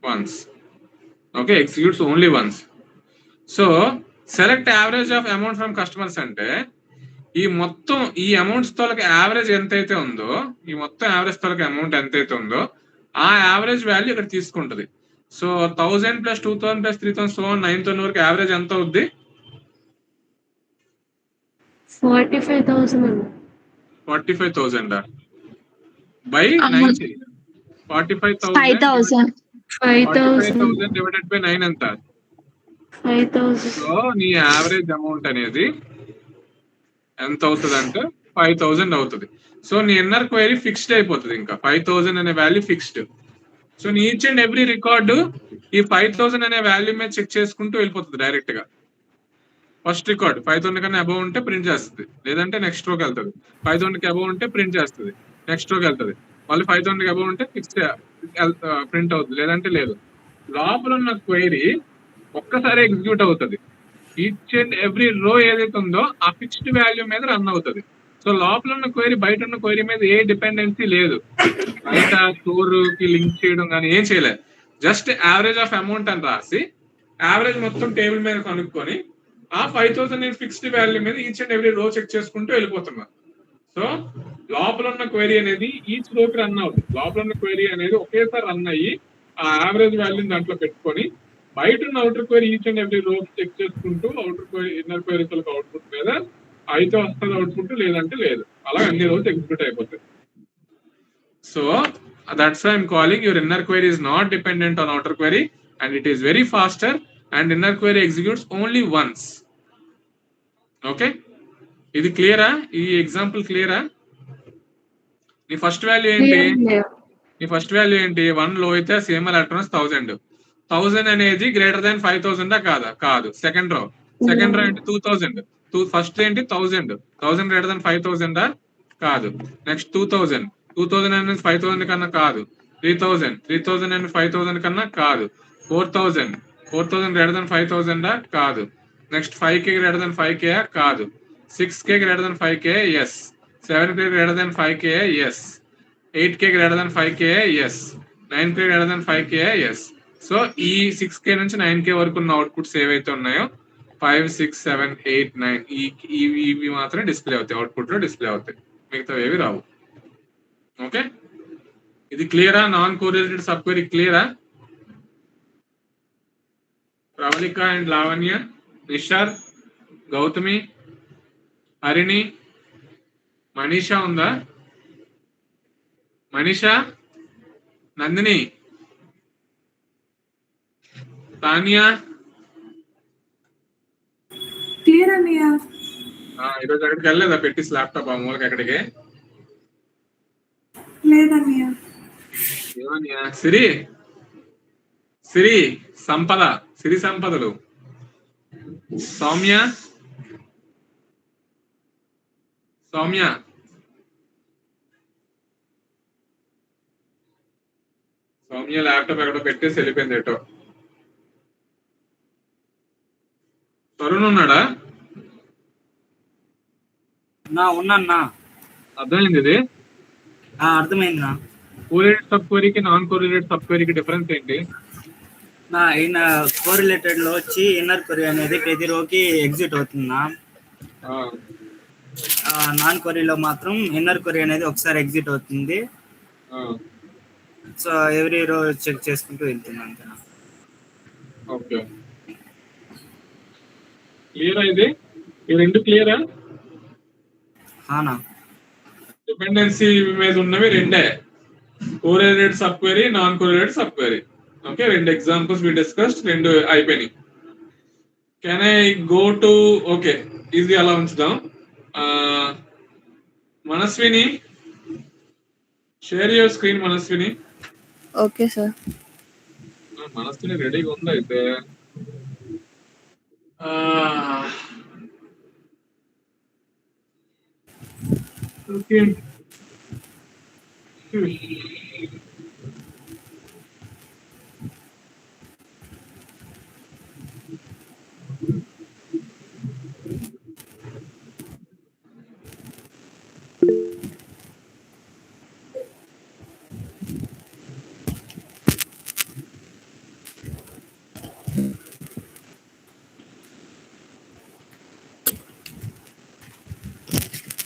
[SPEAKER 1] once okay, executes only once. So select average of amount from customers అంటే ఈ మొత్తం ఈ అమౌంట్స్ తోలకి యావరేజ్ ఎంతైతే ఉందో, ఈ మొత్తం యావరేజ్ తోలకి అమౌంట్ ఎంతైతే ఉందో ఆ యావరేజ్ వాల్యూ ఇక్కడ తీసుకుంటది. సో 1000 ప్లస్ 2000 ప్లస్ 3000 సో 9000 వరకు యావరేజ్ ఎంత అవుద్ది?
[SPEAKER 3] 45,000.
[SPEAKER 1] 45,000 బై 90. 45,000 డివైడెడ్ బై 9 ఎంత?
[SPEAKER 3] 5,000.
[SPEAKER 1] సో నీ యావరేజ్ అమౌంట్ అనేది ఎంత అవుతుంది అంటే 5,000 అవుతుంది. సో నీ ఇన్నర్ క్వైరీ ఫిక్స్డ్ అయిపోతుంది, ఇంకా 5,000 అనే వాల్యూ ఫిక్స్డ్. సో నీ ఈచ్ అండ్ ఎవ్రీ రికార్డు ఈ 5,000 అనే వాల్యూ మీద చెక్ చేసుకుంటూ వెళ్ళిపోతుంది డైరెక్ట్ గా. ఫస్ట్ రికార్డ్ 5,000 కన్నా అబౌవ్ ఉంటే ప్రింట్ చేస్తుంది, లేదంటే నెక్స్ట్ రోకి వెళ్తుంది. 5,000 కి అబౌవ్ ఉంటే ప్రింట్ చేస్తుంది, నెక్స్ట్ రోకి వెళ్తుంది. మళ్ళీ 5,000 కి అబౌవ్ ఉంటే ఫిక్స్డ్ ప్రింట్ అవుతుంది, లేదంటే లేదు. లోపల ఉన్న క్వైరీ ఒక్కసారి ఎగ్జిక్యూట్ అవుతుంది. ఈచ్ అండ్ ఎవ్రీ రో ఏదైతే ఉందో ఆ ఫిక్స్డ్ వాల్యూ మీద రన్ అవుతుంది. సో లోపల ఉన్న క్వైరీ బయట ఉన్న క్వైరీ మీద ఏ డిపెండెన్సీ లేదు, బయట స్టోర్ కి లింక్ చేయడం కానీ ఏం చేయలేదు. జస్ట్ యావరేజ్ ఆఫ్ అమౌంట్ అని రాసి యావరేజ్ మొత్తం టేబుల్ మీద కనుక్కొని ఆ 5,000 ఫిక్స్డ్ వాల్యూ మీద each and every row check చేసుకుంటూ వెళ్ళిపోతున్నా. సో లోపల ఉన్న క్వైరీ అనేది ఈచ్ రోకి రన్ అవుతుంది. లోపల ఉన్న క్వైరీ అనేది ఒకేసారి రన్ అయ్యి ఆ యావరేజ్ వాల్యూని దాంట్లో పెట్టుకొని బయట ఉన్న outer query each and every row check చేసుకుంటూ outer query inner query output మీద అయితే వస్తుంది అవుట్పుట్, లేదంటే లేదు. అలా అన్ని రోజులు ఎగ్జిక్యూట్ అయిపోతాయి. So that's why I'm calling your inner query is not dependent on outer query and it is very faster and inner query executes only once. Okay, ఇది క్లియరా? ఈ ఎగ్జాంపుల్ క్లియరా? నీ ఫస్ట్ వాల్యూ ఏంటి? నీ ఫస్ట్ వాల్యూ ఏంటి? 1 లో అయితే సేమ్ ఎలక్ట్రాన్స్ 1000 అనేది గ్రేటర్ దాన్ 5,000 కాదా? కాదు. సెకండ్ రో ఏంటి? 2,000. ఫస్ట్ ఏంటి? 1000 గ్రేటర్ దాన్ 5,000 కాదు. నెక్స్ట్ 2,000 అనేది 5,000 కన్నా కాదు. 3,000 అనేది 5,000 కన్నా కాదు. 4,000 గ్రేటర్ దాన్ 5,000 కాదు. Next 5K greater than 5K కాదు. 6K greater than 5K yes. 7K greater than 5K yes. 8K greater than 5K yes. 9K greater than 5K yes. So ఈ 6K నుంచి 9K వరకు ఉన్న అవుట్పుట్స్ ఏవైతే ఉన్నాయో 5, 6, 7, 8, 9 ఇవి మాత్రమే డిస్ప్లే అవుతాయి, అవుట్పుట్ లో డిస్ప్లే అవుతాయి, మిగతా ఏవి రావు. ఓకే, ఇది క్లియరా? నాన్ కోరిలేటెడ్ సబ్ క్వెరీ క్లియరా? ప్రవళిక అండ్ లావణ్య, నిషార్, గౌతమి, హరిణి, మనీషా ఉందా? మనీషా, నందిని, తానియా,
[SPEAKER 4] లేదన్నయ్య.
[SPEAKER 1] ఈరోజు ఎక్కడికి వెళ్ళలేదా పెట్టిస్ ల్యాప్టాప్ ఆ మూలకి ఎక్కడికి?
[SPEAKER 4] లేదన్నయ్య.
[SPEAKER 1] ఏమన్నయ్య? సిరి సిరి సంపద, సిరి సంపదలు. సౌమ్య సౌమ్య సౌమ్య ల్యాప్టాప్ ఎక్కడో పెట్టేసి వెళ్ళిపోయింది ఏటో. తరుణ్ ఉన్నాడా?
[SPEAKER 5] ఉన్నా.
[SPEAKER 1] అర్థమైంది ఇది?
[SPEAKER 5] అర్థమైందా?
[SPEAKER 1] కోరిలేటెడ్ సబ్ క్వెరీకి నాన్ కోరిలేటెడ్ సబ్ క్వెరీకి డిఫరెన్స్ ఏంటి?
[SPEAKER 5] ఈయన కోరిలేటెడ్ లో వచ్చి ఇన్నర్ క్వరీ అనేది ప్రతి రోకి ఎగ్జిట్ అవుతుందా. నాన్ క్వరీలో మాత్రం ఇన్నర్ క్వరీ అనేది ఒకసారి ఎగ్జిట్ అవుతుంది. సో ఎవ్రీ రో చెక్ చేసుకుంటూ వెళ్తుంది అంతేనా?
[SPEAKER 1] ఓకే, క్లియరా ఇది? ఈ రెండు క్లియరా? డిపెండెన్సీ మీద ఉన్నవి రెండే, correlated sub query, non correlated sub query. Okay, రెండు ఎగ్జాంపుల్స్ వి డిస్కస్డ్, రెండు అయిపోయినాయి. Can I go to okay easy అలా ఉంచుదాం. Manaswini, share your screen. Manaswini.
[SPEAKER 6] Okay sir.
[SPEAKER 1] Manaswini రెడీగా ఉందా అయితే? ఓకే,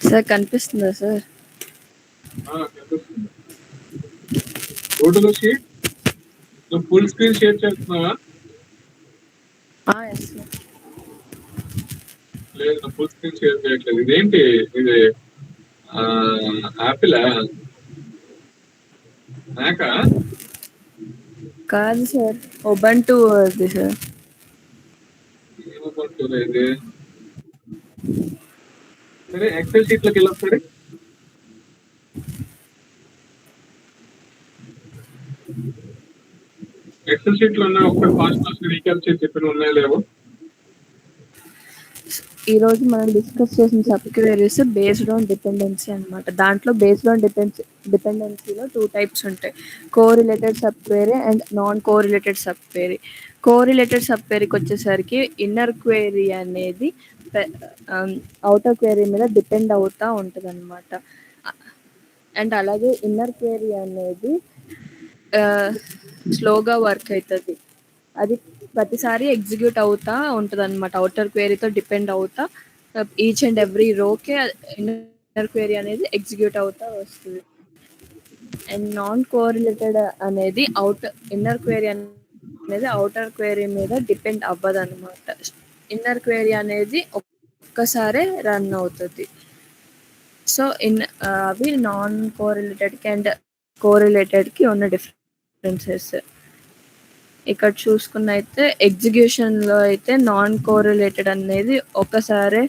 [SPEAKER 6] సార్ కనిపిస్తుందా సార్?
[SPEAKER 1] కనిపిస్తుంది. ఫోటోలో షీట్ నువ్వు ఫుల్ స్క్రీన్ షేర్ చేస్తున్నావా?
[SPEAKER 6] Yes sir.
[SPEAKER 1] లేదు, నువ్వు ఫుల్ స్క్రీన్ షేర్ చేయట్లేదు. ఇదేంటి ఇది? యాపిలా మ్యాకా?
[SPEAKER 6] కాదు సార్, ఉబంటు అది సార్.
[SPEAKER 1] ఏమనుకుంటున్నా ఇది? సరే, ఎక్సెల్ షీట్ లోకి వెళ్ళొస్తాడు. ఎక్సెల్ షీట్ లో ఉన్న ఒకటి ఫాస్ట్ రీక్యాప్ చేసి చెప్పిన ఉన్నాయో లేవో?
[SPEAKER 6] ఈ రోజు మనం డిస్కస్ చేసిన sub queries based on dependency అనమాట. దాంట్లో బేస్డ్ ఆన్ డిపెండెన్సీలో 2 టైప్స్ ఉంటాయి, correlated sub query and non correlated sub query. Correlated sub క్వెరీకి వచ్చేసరికి ఇన్నర్ క్వెరీ అనేది అవుటర్ క్వెరీ మీద డిపెండ్ అవుతూ ఉంటుంది అనమాట. అండ్ అలాగే ఇన్నర్ క్వెరీ అనేది స్లోగా వర్క్ అవుతుంది, అది ప్రతిసారి ఎగ్జిక్యూట్ అవుతా ఉంటుంది అనమాట. అవుటర్ క్వెరీతో డిపెండ్ అవుతా ఈచ్ అండ్ ఎవ్రీ రోకే ఇన్నర్ క్వెరీ అనేది ఎగ్జిక్యూట్ అవుతా వస్తుంది. అండ్ నాన్ కోరిలేటెడ్ అనేది ఇన్నర్ క్వెరీ అనేది అవుటర్ క్వెరీ మీద డిపెండ్ అవ్వదు అనమాట. ఇన్నర్ క్వెరీ అనేది ఒక్కసారే రన్ అవుతుంది. సో అవి నాన్ కోరిలేటెడ్కి అండ్ కోరిలేటెడ్కి ఉన్న డిఫరెన్సెస్. ఇక్కడ చూసుకున్నైతే ఎగ్జిక్యూషన్లో అయితే నాన్ కోరిలేటెడ్ అనేది ఒకసారి,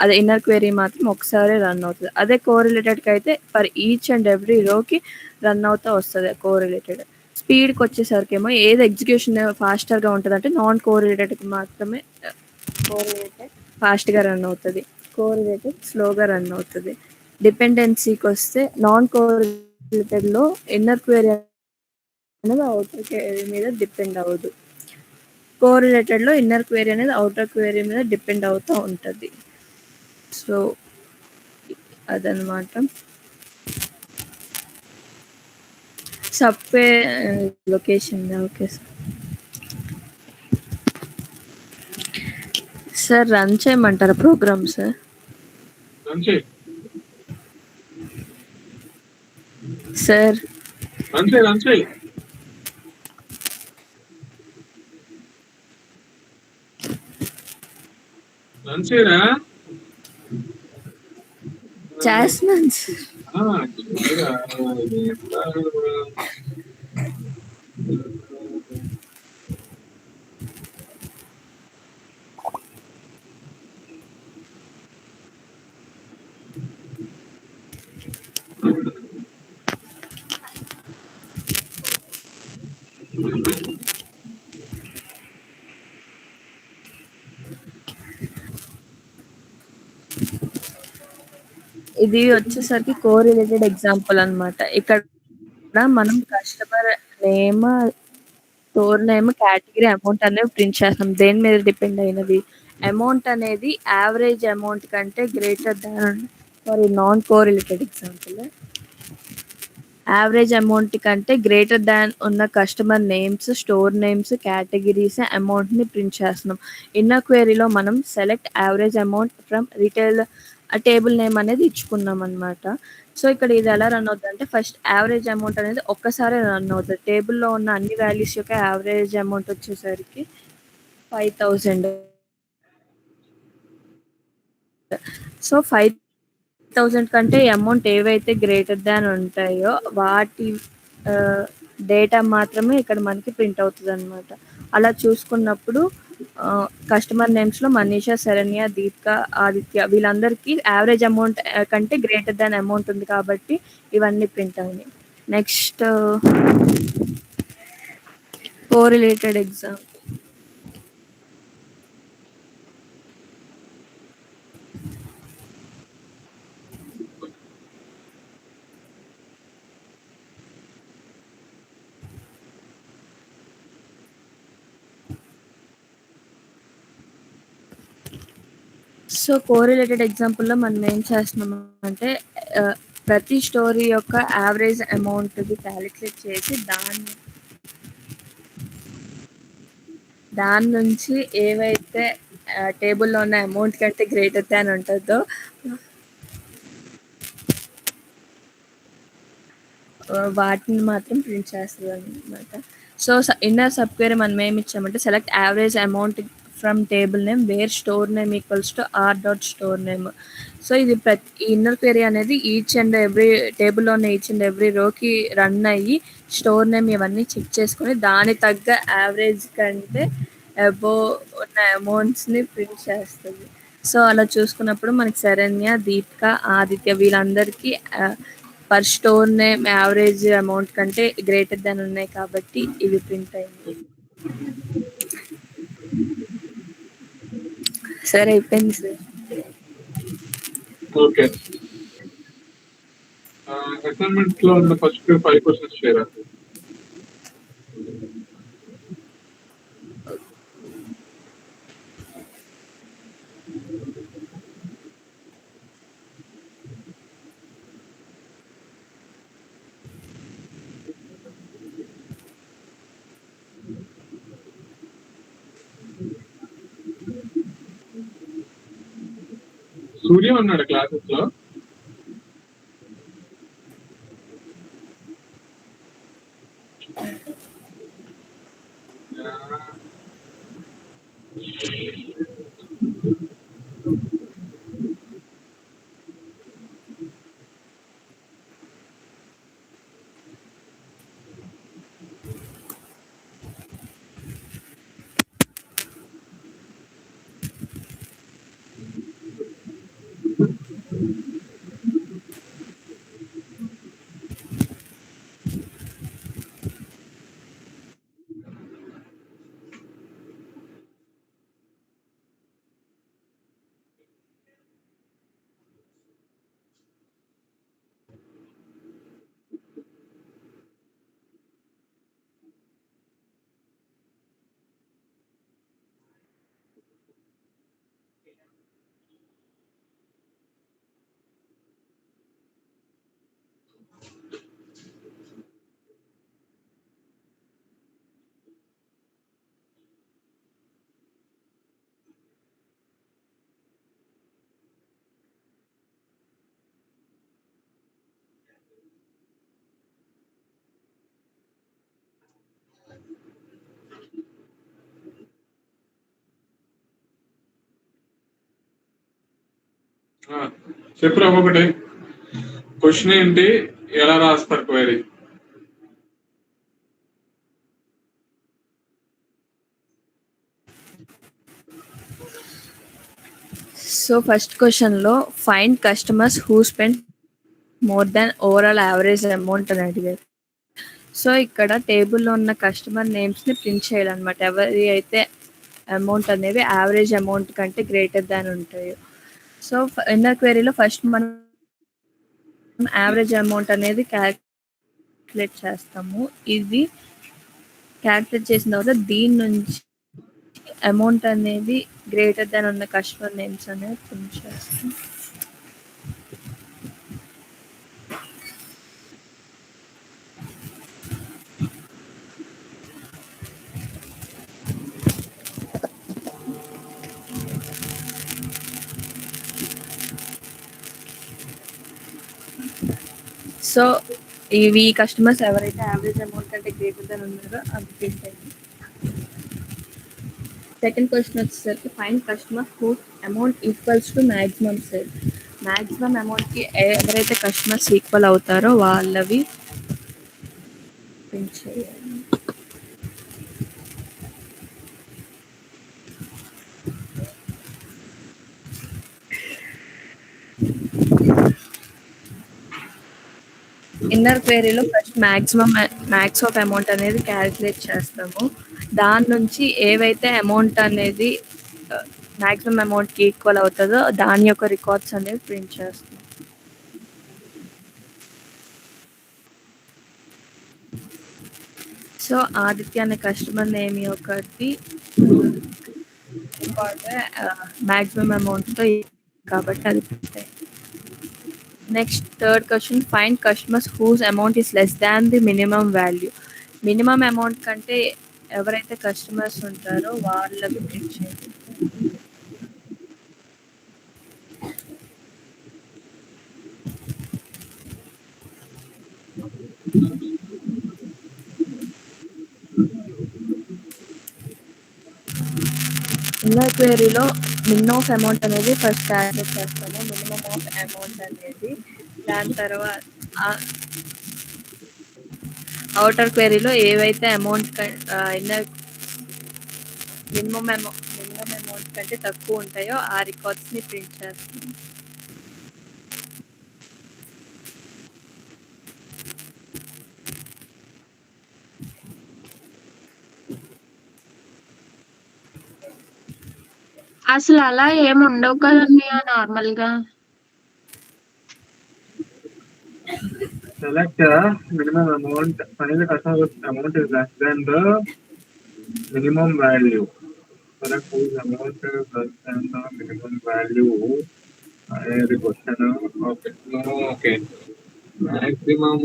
[SPEAKER 6] అదే ఇన్నర్ క్వెరీ మాత్రం ఒకసారి రన్ అవుతుంది. అదే కోరిలేటెడ్కి అయితే ఫర్ ఈచ్ అండ్ ఎవ్రీ రోకి రన్ అవుతూ వస్తుంది కోరిలేటెడ్. స్పీడ్కి వచ్చేసరికి ఏమో ఏది ఎగ్జిక్యూషన్ ఫాస్టర్గా ఉంటుంది అంటే నాన్ కోరిలేటెడ్కి మాత్రమే కోరిలేటెడ్ ఫాస్ట్గా రన్ అవుతుంది, కోరిలేటెడ్ స్లోగా రన్ అవుతుంది. డిపెండెన్సీకి వస్తే నాన్ కోరిలేటెడ్లో ఇన్నర్ క్వెరీ అనేది అవుటర్ క్వెరీ మీద డిపెండ్ అవ్వదు, కోరిలేటెడ్లో ఇన్నర్ క్వెరీ అనేది అవుటర్ క్వెరీ మీద డిపెండ్ అవుతూ ఉంటుంది. సో అదనమాట. Subway location. Okay sir, run చేయమంటారా ప్రోగ్రామ్ సార్? సార్
[SPEAKER 1] రన్ చేయి. రన్ చేయరా?
[SPEAKER 6] చేస్తున్నాను ఇది వచ్చేసరికి కోరిలేటెడ్ ఎగ్జాంపుల్ అన్నమాట. ఇక్కడ మనం customer name, store name, category, amount అనేవి ప్రింట్ చేస్తాం. దేని మీద డిపెండ్ అయినది? అమౌంట్ అనేది యావరేజ్ అమౌంట్ కంటే గ్రేటర్ దాన్, non correlated example. Average amount కంటే గ్రేటర్ దాన్ ఉన్న customer names, store names, categories, amount ని ప్రింట్ చేస్తున్నాం. ఇన్నర్ క్వెరీలో మనం select average amount from retail table name అనేది ఇచ్చుకున్నాం అనమాట. సో ఇక్కడ ఇది ఎలా రన్ అవుతుంది అంటే, ఫస్ట్ యావరేజ్ అమౌంట్ అనేది ఒక్కసారి రన్ అవుతుంది. టేబుల్లో ఉన్న అన్ని వాల్యూస్ యొక్క యావరేజ్ అమౌంట్ వచ్చేసరికి 5000. సో 5000 కంటే అమౌంట్ ఏవైతే గ్రేటర్ దాన్ ఉంటాయో వాటి డేటా మాత్రమే ఇక్కడ మనకి ప్రింట్ అవుతుంది అనమాట. అలా చూసుకున్నప్పుడు కస్టమర్ నేమ్స్ లో మనీషా, శరణ్య, దీపిక, ఆదిత్య వీళ్ళందరికీ యావరేజ్ అమౌంట్ కంటే గ్రేటర్ దాన్ అమౌంట్ ఉంది కాబట్టి ఇవన్నీ ప్రింట్ అయినాయి. Next correlated exam. So correlated ఎగ్జాంపుల్లో మనం ఏం చేస్తున్నాం అంటే, ప్రతి స్టోరీ యొక్క యావరేజ్ అమౌంట్ క్యాలిక్యులేట్ చేసి దాని నుంచి ఏవైతే టేబుల్లో ఉన్న అమౌంట్ కంటే గ్రేటర్ దాన్ ఉంటుందో వాటిని మాత్రం ప్రింట్ చేస్తుంది అనమాట. సో ఇన్నర్ సబ్ క్వెరీ మనం ఏమి ఇచ్చామంటే, select average amount from table name where store name equals to r.స్టోర్ నేమ్. సో ఇది ఇన్నర్ క్వెరీ అనేది ఈచ్ అండ్ ఎవ్రీ టేబుల్లో ఉన్న ఈచ్ అండ్ ఎవ్రీ రోకి రన్ అయ్యి స్టోర్ నేమ్ ఇవన్నీ చెక్ చేసుకుని దాని తగ్గ యావరేజ్ కంటే అబోవ్ ఉన్న అమౌంట్స్ని ప్రింట్ చేస్తుంది. సో అలా చూసుకున్నప్పుడు మనకి శరణ్య, దీపిక, ఆదిత్య వీళ్ళందరికీ per store name average amount కంటే గ్రేటర్ దాన్ ఉన్నాయి కాబట్టి ఇవి ప్రింట్ అయింది. సరే అయిపోయింది సార్.
[SPEAKER 1] ఓకే, అసైన్మెంట్ లో ఉన్న ఫస్ట్ 5 క్వశ్చన్స్ షేర్. సూర్య ఉన్నాడు క్లాసెస్ లో. చెప్పురా ఒకటి క్వశ్చన్ ఏంటి, ఎలా రాస్తారు క్వైరీ?
[SPEAKER 6] సో ఫస్ట్ క్వశ్చన్లో find customers who spend more than overall average amount అని అడిగారు. సో ఇక్కడ టేబుల్లో ఉన్న కస్టమర్ నేమ్స్ని ప్రింట్ చేయాలన్నమాట. ఎవరి అయితే అమౌంట్ అనేవి యావరేజ్ అమౌంట్ కంటే గ్రేటర్ దాన్ ఉంటాయో. సో ఇన్నర్ క్వెరీలో ఫస్ట్ మనం యావరేజ్ అమౌంట్ అనేది క్యాల్కులేట్ చేస్తాము. ఇది క్యాల్కులేట్ చేసిన తర్వాత దీని నుంచి అమౌంట్ అనేది గ్రేటర్ దాన్ ఉన్న కస్టమర్ నేమ్స్ అనేది ప్రింట్ చేస్తాం. సో ఇవి కస్టమర్స్ ఎవరైతే యావరేజ్ అమౌంట్ అంటే గ్రేటర్ దాన్ ఉన్నారో అది ప్రింట్ అయింది. సెకండ్ క్వశ్చన్ వచ్చేసరికి find customer whose amount equals to maximum sale. Maximum అమౌంట్కి ఎవరైతే కస్టమర్స్ ఈక్వల్ అవుతారో వాళ్ళవి ప్రింట్ చేయాలి. ఇన్నర్ క్వెరీలో ఫస్ట్ మ్యాక్స్ ఆఫ్ అమౌంట్ అనేది క్యాలిక్యులేట్ చేస్తాము. దాని నుంచి ఏవైతే అమౌంట్ అనేది మ్యాక్సిమం అమౌంట్కి ఈక్వల్ అవుతుందో దాని యొక్క రికార్డ్స్ అనేవి ప్రింట్ చేస్తాం. సో ఆదిత్య అనే కస్టమర్ నేమ్ ఒకటి మ్యాక్సిమం అమౌంట్తో కాబట్టి అది ప్రింట్ అయింది. Next third question find customers whose amount is less than the minimum value. Minimum amount కంటే ఎవరైతే కస్టమర్స్ ఉంటారో వాళ్ళకి ప్రింట్ చేయాలి. ఇన్నర్ క్వెరీలో మిన్ ఆఫ్ అమౌంట్ అనేది ఫస్ట్ క్యాల్కులేట్ చేస్తాము. మినిమం ఆఫ్ అమౌంట్ అనేది దాని తర్వాత అవుటర్ క్వెరీలో ఏవైతే అమౌంట్ ఇన్నర్ మినిమం అమౌంట్ కంటే తక్కువ ఉంటాయో ఆ రికార్డ్స్ని ప్రింట్ చేస్తాం.
[SPEAKER 3] అసలు అలా ఏమి ఉండవు కదండి నార్మల్ గా.
[SPEAKER 1] Select minimum amount. Find the customer amount is less than the minimum value. Select whose amount is less than the minimum value. The question. Okay. No. Okay. Maximum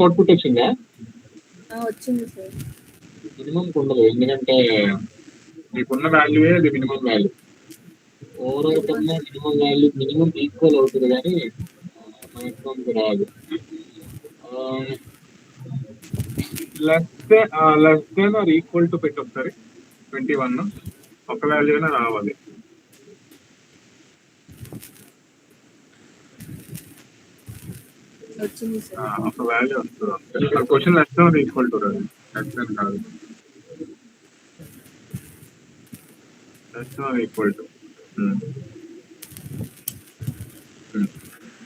[SPEAKER 1] output వచ్చిందా?
[SPEAKER 6] వచ్చింది sir.
[SPEAKER 1] Minimum ఉండదు, ఎందుకంటే మీకున్న వాల్యూయే అది minimum value. Overall కన్నా minimum value minimum equal అవుతుంది కానీ మాక్సిమం రాదు. Less than or equal to పెట్టి ఒకసారి 21 ఒక వాల్యూ అయినా రావాలి. ఒక వాల్యూ వస్తుంది. Question less than or equal to రాదు, లెస్ దెన్ కాదు. That's not equal to.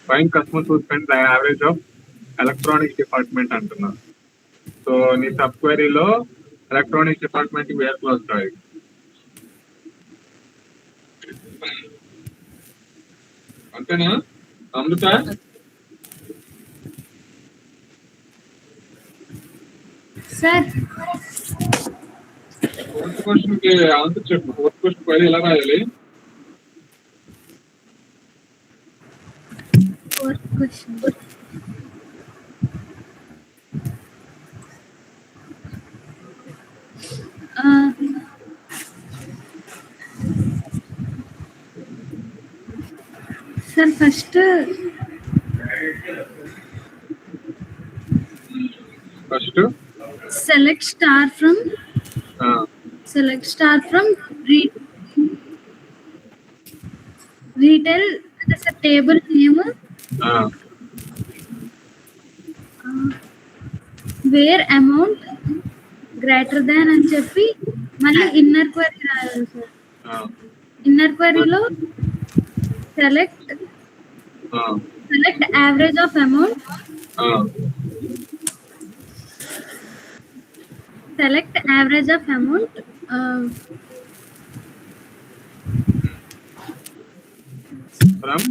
[SPEAKER 1] Find customers who spend the average of electronics department అంటున్నా. సో నీ సబ్ క్వెరీలో electronics department where clause drive. అంతేనా అమృత?
[SPEAKER 2] సార్
[SPEAKER 1] ఫోర్త్ క్వశ్చన్ కి answer చెప్పు. Fourth question query ఎలా రాయాలి?
[SPEAKER 2] Fourth question sir first select star from retail. That's a table name. Where amount greater than అని చెప్పి మళ్ళీ ఇన్నర్ క్వెరీ రాయాలి సార్. ఇన్నర్ క్వెరీలో select average of amount. Select average of amount
[SPEAKER 1] from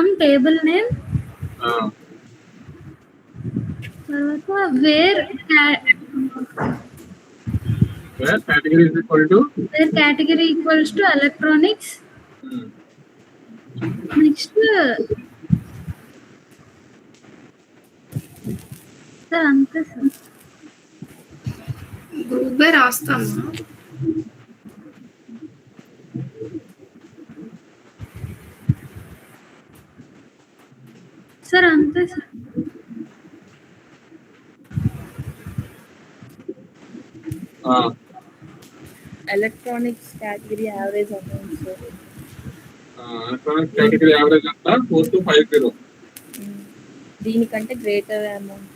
[SPEAKER 4] from table name తర్వాత where
[SPEAKER 1] category is equal to
[SPEAKER 4] category equals to electronics. Next sir అంతే sir.
[SPEAKER 2] Group by రాస్తాము.
[SPEAKER 4] Sir అంతే sir.
[SPEAKER 6] Electronics category average amount sir.
[SPEAKER 1] Electronics category average ఎంత 4250.
[SPEAKER 6] దీనికంటే greater amount.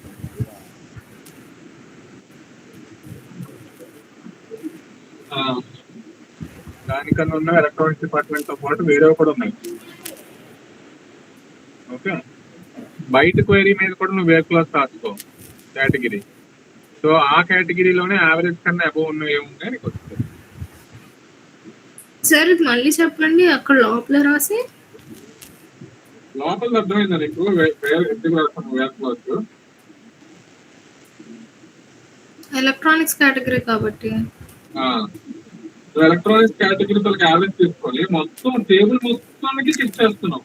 [SPEAKER 1] దానికన్నా ఉన్న electronics department తో పాటు వేరే కూడా ఉన్నాయి. ఓకే, బయట క్వైరీ మీద కూడా నువ్వు వేర్ క్లాస్ రాసుకో కేటగిరీ. సో ఆ కేటగిరీలోనే యావరేజ్ కన్నా అబోవ్ ఉన్నవి ఏమున్నాయి నీకు వస్తుంది.
[SPEAKER 2] సార్ ఇది మళ్ళీ చెప్పండి. అక్కడ లోపల రాసి
[SPEAKER 1] లోపల అర్థమైందా నీకు ఎందుకు రాస్తాను వేర్ క్లాస్?
[SPEAKER 2] ఎలక్ట్రానిక్స్ కేటగిరీ కాబట్టి
[SPEAKER 1] ఎలక్ట్రానిక్స్ కేటగిరీ వాళ్ళకి యావరేజ్ తీసుకొని మొత్తం టేబుల్ మొత్తానికి చెక్ చేస్తున్నాం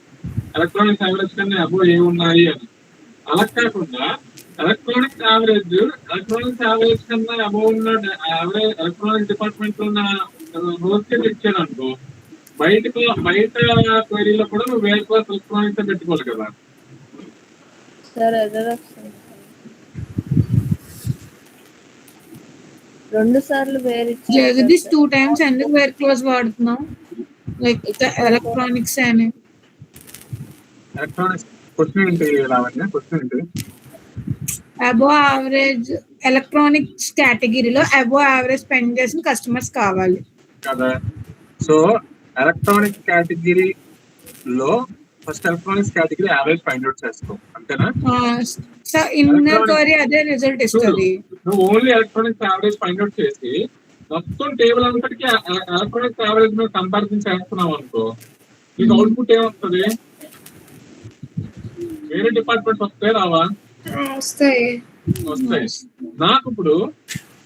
[SPEAKER 1] ఎలక్ట్రానిక్స్ యావరేజ్ కన్నా అబోవ్ ఏమున్నాయి అని. అలా కాకుండా ఎలక్ట్రానిక్స్ యావరేజ్ కన్నా అబోవ్ ఉన్న ఎలక్ట్రానిక్స్ డిపార్ట్మెంట్ లో ఉన్న రోజుకే చెక్ చేయను అనుకో, బయట క్వైరీలో కూడా నువ్వు వేరే క్లాస్ ఎలక్ట్రానిక్స్ పెట్టుకోవాలి కదా.
[SPEAKER 6] సార్ ఎర్రర్ వస్తుంది. 2 సార్లు వేరే
[SPEAKER 2] జగదీష్ 2 times ఎందుకు వేర్ క్లోజ్ వాడుతున్నాం? లైక్ ఎలక్ట్రానిక్స్ అని.
[SPEAKER 1] ఎలక్ట్రానిక్స్ క్వశ్చన్ ఏంటి రావన్నా? క్వశ్చన్ ఏంటి?
[SPEAKER 2] అబోవ్ యావరేజ్ ఎలక్ట్రానిక్స్ కేటగిరీలో అబోవ్ యావరేజ్ స్పెండ్ చేసిన కస్టమర్స్ కావాలి
[SPEAKER 1] కదా. సో ఎలక్ట్రానిక్స్ కేటగిరీలో first electronics category average find out చేస్తావు అంతేనా?
[SPEAKER 2] ఇన్నర్ క్వరీ అదే రిజల్ట్ ఇస్తుంది.
[SPEAKER 1] నువ్వు only electronics average find out చేసి మొత్తం టేబుల్ అంతటికి ఎలక్ట్రానిక్స్ యావరేజ్ మీద కంపారిజన్ చేస్తున్నావు అనుకో, నీకు అవుట్పుట్ ఏమొస్తుంది? వేరే డిపార్ట్మెంట్స్ వస్తాయి రావా?
[SPEAKER 2] వస్తాయి.
[SPEAKER 1] నాకు ఇప్పుడు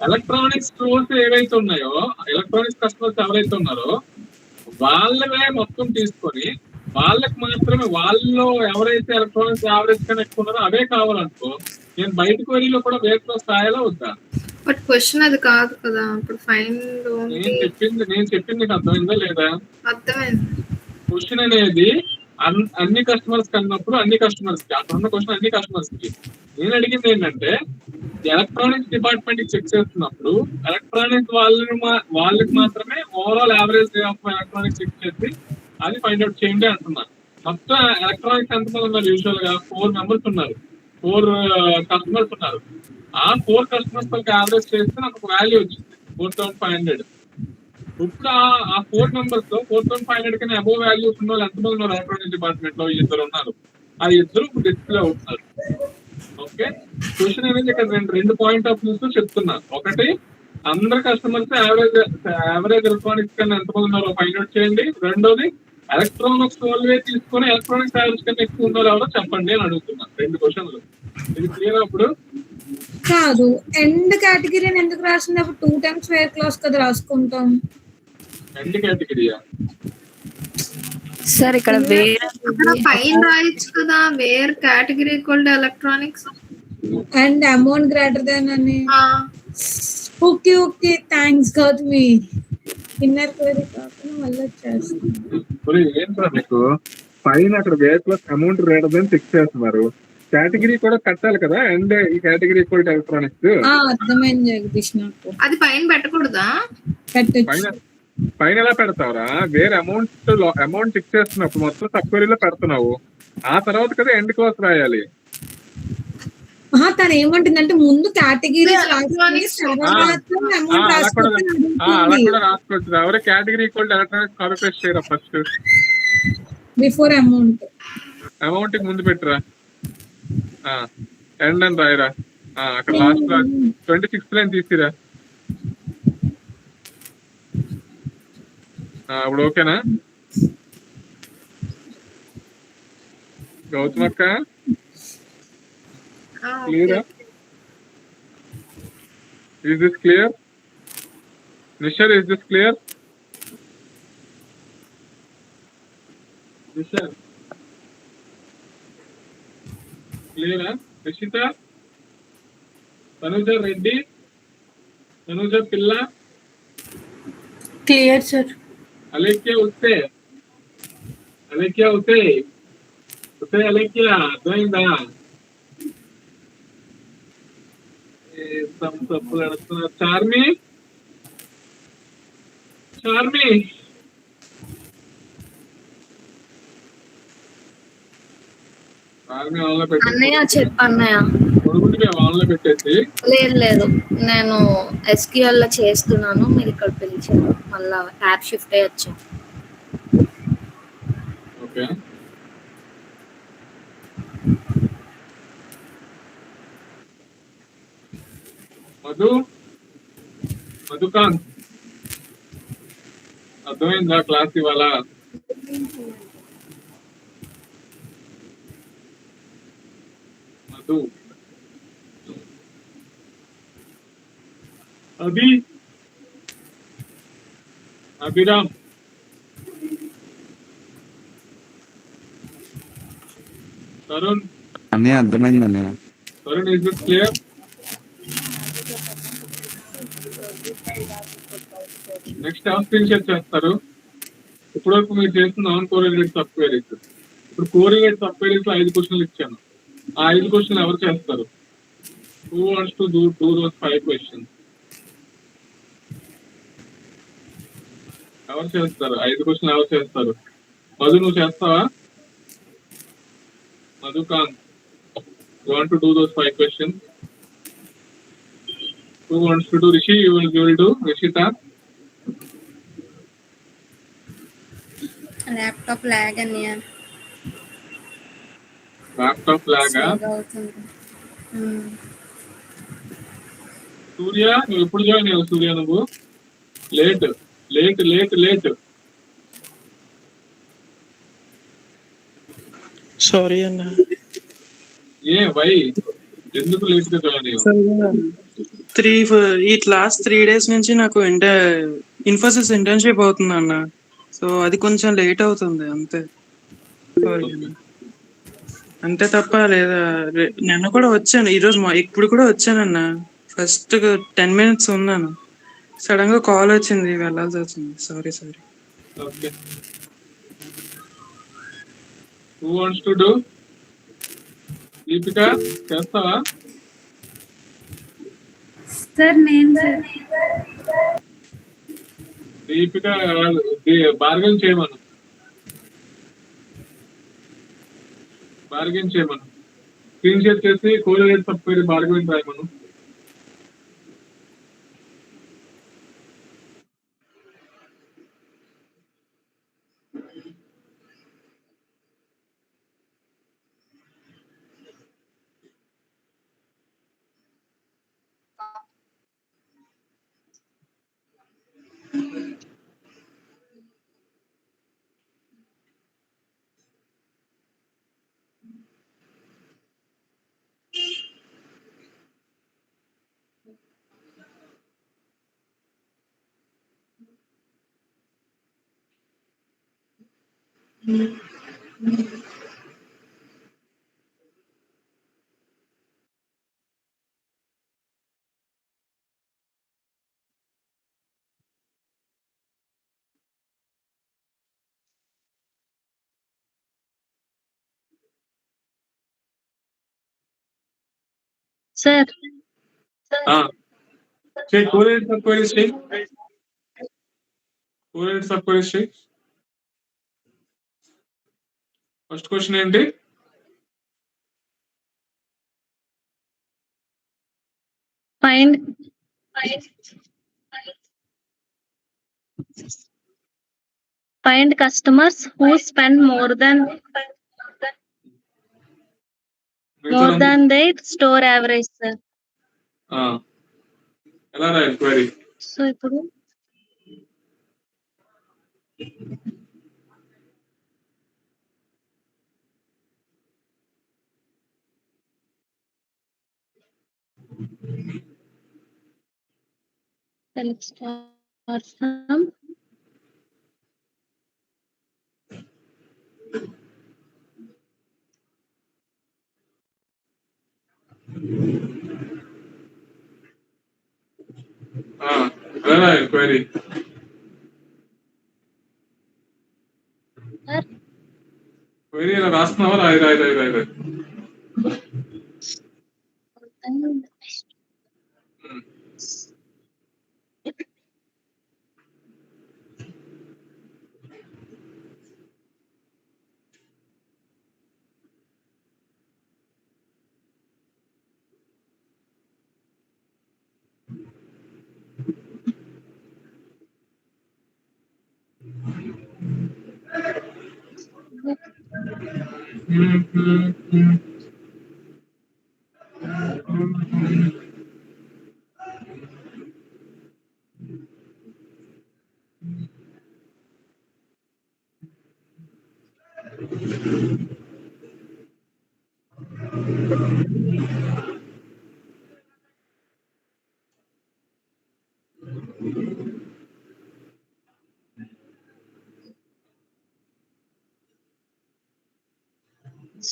[SPEAKER 1] ఎలక్ట్రానిక్స్ స్టోర్స్ ఏవైతే ఉన్నాయో, ఎలక్ట్రానిక్స్ కస్టమర్స్ ఎవరైతే ఉన్నారో వాళ్ళవే మొత్తం తీసుకొని వాళ్ళకి మాత్రమే వాళ్ళు ఎవరైతే ఎలక్ట్రానిక్స్ యావరేజ్ కన్నా ఎక్కువ ఉన్నారో అవే కావాలనుకో, నేను బయట క్వరీలో కూడా వేరే స్థాయిలో వద్దా?
[SPEAKER 2] బట్ క్వశ్చన్ అది కాదు కదా. ఇప్పుడు ఫైన్
[SPEAKER 1] నేను చెప్పింది నీకు అర్థమైందా లేదా?
[SPEAKER 2] అర్థమైంది.
[SPEAKER 1] క్వశ్చన్ అనేది అన్ని కస్టమర్స్ కన్నప్పుడు అన్ని కస్టమర్స్ కి, అక్కడ ఉన్న క్వశ్చన్ అన్ని కస్టమర్స్ కి. నేను అడిగింది ఏంటంటే ఎలక్ట్రానిక్స్ డిపార్ట్మెంట్ చెక్ చేస్తున్నప్పుడు ఎలక్ట్రానిక్స్ వాళ్ళకి మాత్రమే overall average of electronics check చేసి అది ఫైండ్ అవుట్ చేయండి అంటున్నాను. మొత్తం ఎలక్ట్రానిక్స్ ఎంతమంది ఉన్నారు? యూజువల్ గా 4 members ఉన్నారు, 4 customers ఉన్నారు. ఆ 4 customers వాళ్ళకి యావరేజ్ చేస్తే నాకు ఒక వాల్యూ వచ్చింది 4500. ఇప్పుడు ఆ 4 members లో 4500 కన్నా అబోవ్ వాల్యూస్ ఉన్న వాళ్ళు ఎంతమంది ఉన్నారు ఎలక్ట్రానిక్స్ డిపార్ట్మెంట్ లో? 2 ఉన్నారు. ఆ 2 డిస్ప్లే అవుతున్నారు. ఓకే, క్వశ్చన్ అనేది ఇక్కడ 2 పాయింట్ ఆఫ్ వ్యూస్ చెప్తున్నా. ఒకటి, అందరు కస్టమర్స్ యావరేజ్ ఎలక్ట్రానిక్స్ కన్నా ఎంతమంది ఉన్నారో ఫైండ్ అవుట్ చేయండి. రెండోది, ఎలక్ట్రానిక్స్ వాళ్ళే తీసుకొని ఎలక్ట్రానిక్స్ యావరేజ్ కన్నా ఎక్కువ ఉన్నారో ఎవరో చెప్పండి అని అడుగుతున్నా. 2 క్వశ్చన్లు. ఇది క్లియర్? అప్పుడు
[SPEAKER 2] కాదు, ఎండ్ కేటగిరీని ఎందుకు రాసినప్పుడు 2 times వేర్ క్లాస్ కదా రాసుకుంటాం.
[SPEAKER 1] ఎండ్ కేటగిరీయా
[SPEAKER 6] సార్? ఇక్కడ వేరే
[SPEAKER 2] అక్కడ ఫైన్ రాయొచ్చు కదా, where category equal to electronics and amount greater than అని. ఓకే, థ్యాంక్స్ గాడ్ మీ ఇన్నర్ క్వరీ కాకుండా మళ్ళీ వచ్చేస్తాను.
[SPEAKER 1] ఏం సార్ మీకు పైన అక్కడ where plus amount greater than fix చేస్తున్నారు, కేటగిరీ కూడా కట్టాలి కదా. అండ్ ఈ కేటగిరీ ఈక్వల్ టు ఎలక్ట్రానిక్స్.
[SPEAKER 2] అర్థమైంది జగదీష్ నాకు. అది పైన పెట్టకూడదా?
[SPEAKER 1] పైన ఎలా పెడతావురా? వేరే అమౌంట్ ఫిక్స్ చేస్తున్నప్పుడు మొత్తం సబ్ క్వరీలో పెడుతున్నావు, ఆ తర్వాత కదా ఎండ్ క్లాస్ రాయాలి.
[SPEAKER 2] తను ఏమంటుందంటే ముందు కేటగిరీ
[SPEAKER 1] అలా కూడా రాసుకోవచ్చు. ఎవరే category equal to electronics copy paste చేయరా ఫస్ట్
[SPEAKER 2] బిఫోర్
[SPEAKER 1] అమౌంట్ కి ముందు పెట్టురా, ఎండ్ అని రాయరా. అక్కడ లాస్ట్ 26th లైన్ తీసిరా. ఇప్పుడు ఓకేనా? గౌతమక్క
[SPEAKER 2] ఓకే
[SPEAKER 1] క్లియరా? Is this clear? Nishar, is this clear? Nishar. Clear, huh? Rishita? Tanuja Reddy? Tanuja Pilla?
[SPEAKER 7] Clear, sir.
[SPEAKER 1] Alekia Utte? Alekia Utte? Utte Alekia? Aర్థమైందా? Some తప్పులు అడుగుతున్నారు. చార్మి? చార్మి? చార్మి ఆన్లో పెట్టి
[SPEAKER 3] అన్నయ్య చెప్పు అన్నయ్య.
[SPEAKER 1] కొడుకుంటే ఆన్లో పెట్టేసి
[SPEAKER 3] లేదు నేను SQL లో చేస్తున్నాను, మీరు ఇక్కడ పిలిచారు, మళ్ళా యాప్ షిఫ్ట్ అయ్యి వచ్చాను.
[SPEAKER 1] ఓకే. మధుకాంత్ అర్థమైందా క్లాస్ ఇవాళ? మధు అభిరామ్ తరుణ్
[SPEAKER 8] అన్నయ్య అర్థమైంది అన్నయ్య.
[SPEAKER 1] Tarun is it clear? Next screen share చేస్తారు. ఇప్పటివరకు మీరు చేస్తున్న నాన్ కోరిలేటెడ్ సబ్ క్వెరీస్. ఇప్పుడు కోరిలేటెడ్ సబ్ క్వెరీస్ లో 5 క్వశ్చన్లు ఇచ్చాను. ఆ 5 క్వశ్చన్లు ఎవరు చేస్తారు? Who wants to do those 5 questions? ఎవరు చేస్తారు? 5 క్వశ్చన్లు ఎవరు చేస్తారు? మధు నువ్వు చేస్తావా? Madhukant, you want to do those 5 questions? Who wants to do? Rishi, you will do. Rishita?
[SPEAKER 7] Laptop lag అన్నయ్య.
[SPEAKER 1] Laptop lag. సూర్య నువ్వు ఎప్పుడు జాయిన్ అయ్యావు? సూర్య నువ్వు late late late late.
[SPEAKER 9] Sorry అన్న.
[SPEAKER 1] వై ఎందుకు లేట్ గా జాయిన్ అయ్యావు?
[SPEAKER 9] ఈ లాస్ట్ 3 days నుంచి నాకు ఇన్ఫోసిస్ ఇంటర్న్షిప్ అవుతుంది అన్న, సో అది కొంచెం లేట్ అవుతుంది అంతే. సారీ అన్న, అంతే తప్ప లేదా. నిన్న కూడా వచ్చాను, ఈరోజు ఇప్పుడు కూడా వచ్చానన్న. ఫస్ట్ 10 minutes ఉన్నాను, సడన్ గా కాల్ వచ్చింది, వెళ్ళాల్సి వచ్చింది. Sorry.
[SPEAKER 1] Okay. Who wants to do? Deepika చేస్తావా?
[SPEAKER 4] సార్ నేను సార్.
[SPEAKER 1] దీపిక బార్గెన్ చేయమను. స్క్రీన్ షేర్ చేసి కోరిలేటెడ్ సబ్ క్వెరీ బార్గెన్ రాయమను.
[SPEAKER 3] సార్
[SPEAKER 1] కోరిలేటెడ్ సబ్ క్వెరీస్ చేయి. ఫస్ట్ క్వశ్చన్ ఏంటి?
[SPEAKER 3] Find customers who spend more than their store average sir.
[SPEAKER 1] ఎలా రాయాలి క్వెరీ?
[SPEAKER 3] సో ఇప్పుడు
[SPEAKER 7] Shall start from
[SPEAKER 1] query
[SPEAKER 7] sir.
[SPEAKER 1] Query ఇలా రాస్తున్నావా? రాయి రాయి రాయి రాయి రాయి.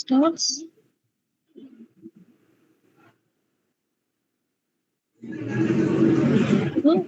[SPEAKER 7] Stocks. Oh,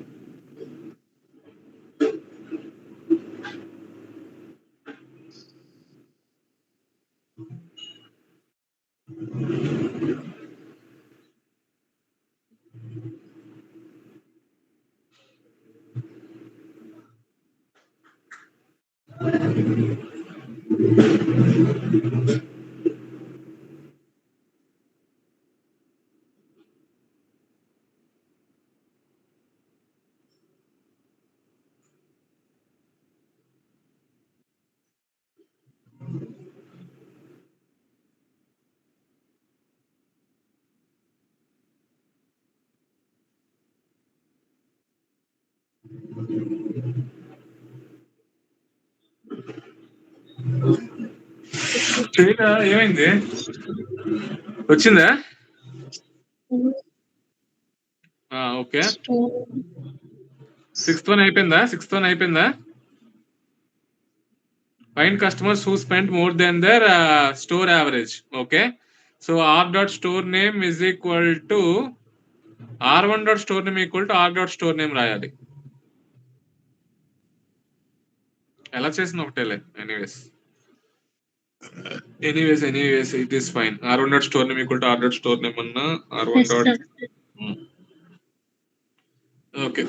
[SPEAKER 1] చేయరా? ఏమైంది? వచ్చిందా? ఓకే.
[SPEAKER 7] store.
[SPEAKER 1] 6th one అయిపోయిందా? Find customers who spent more than their store average. Okay. So r dot store name is equal to r1 dot store name equal to r dot store name రాయాలి. ఎలా చేసిన ఒకటేలే. Anyways it is fine. r1 dot store name equal to r dot store name అన్న r1
[SPEAKER 7] Yes,
[SPEAKER 1] dot.
[SPEAKER 7] sir.
[SPEAKER 1] Okay.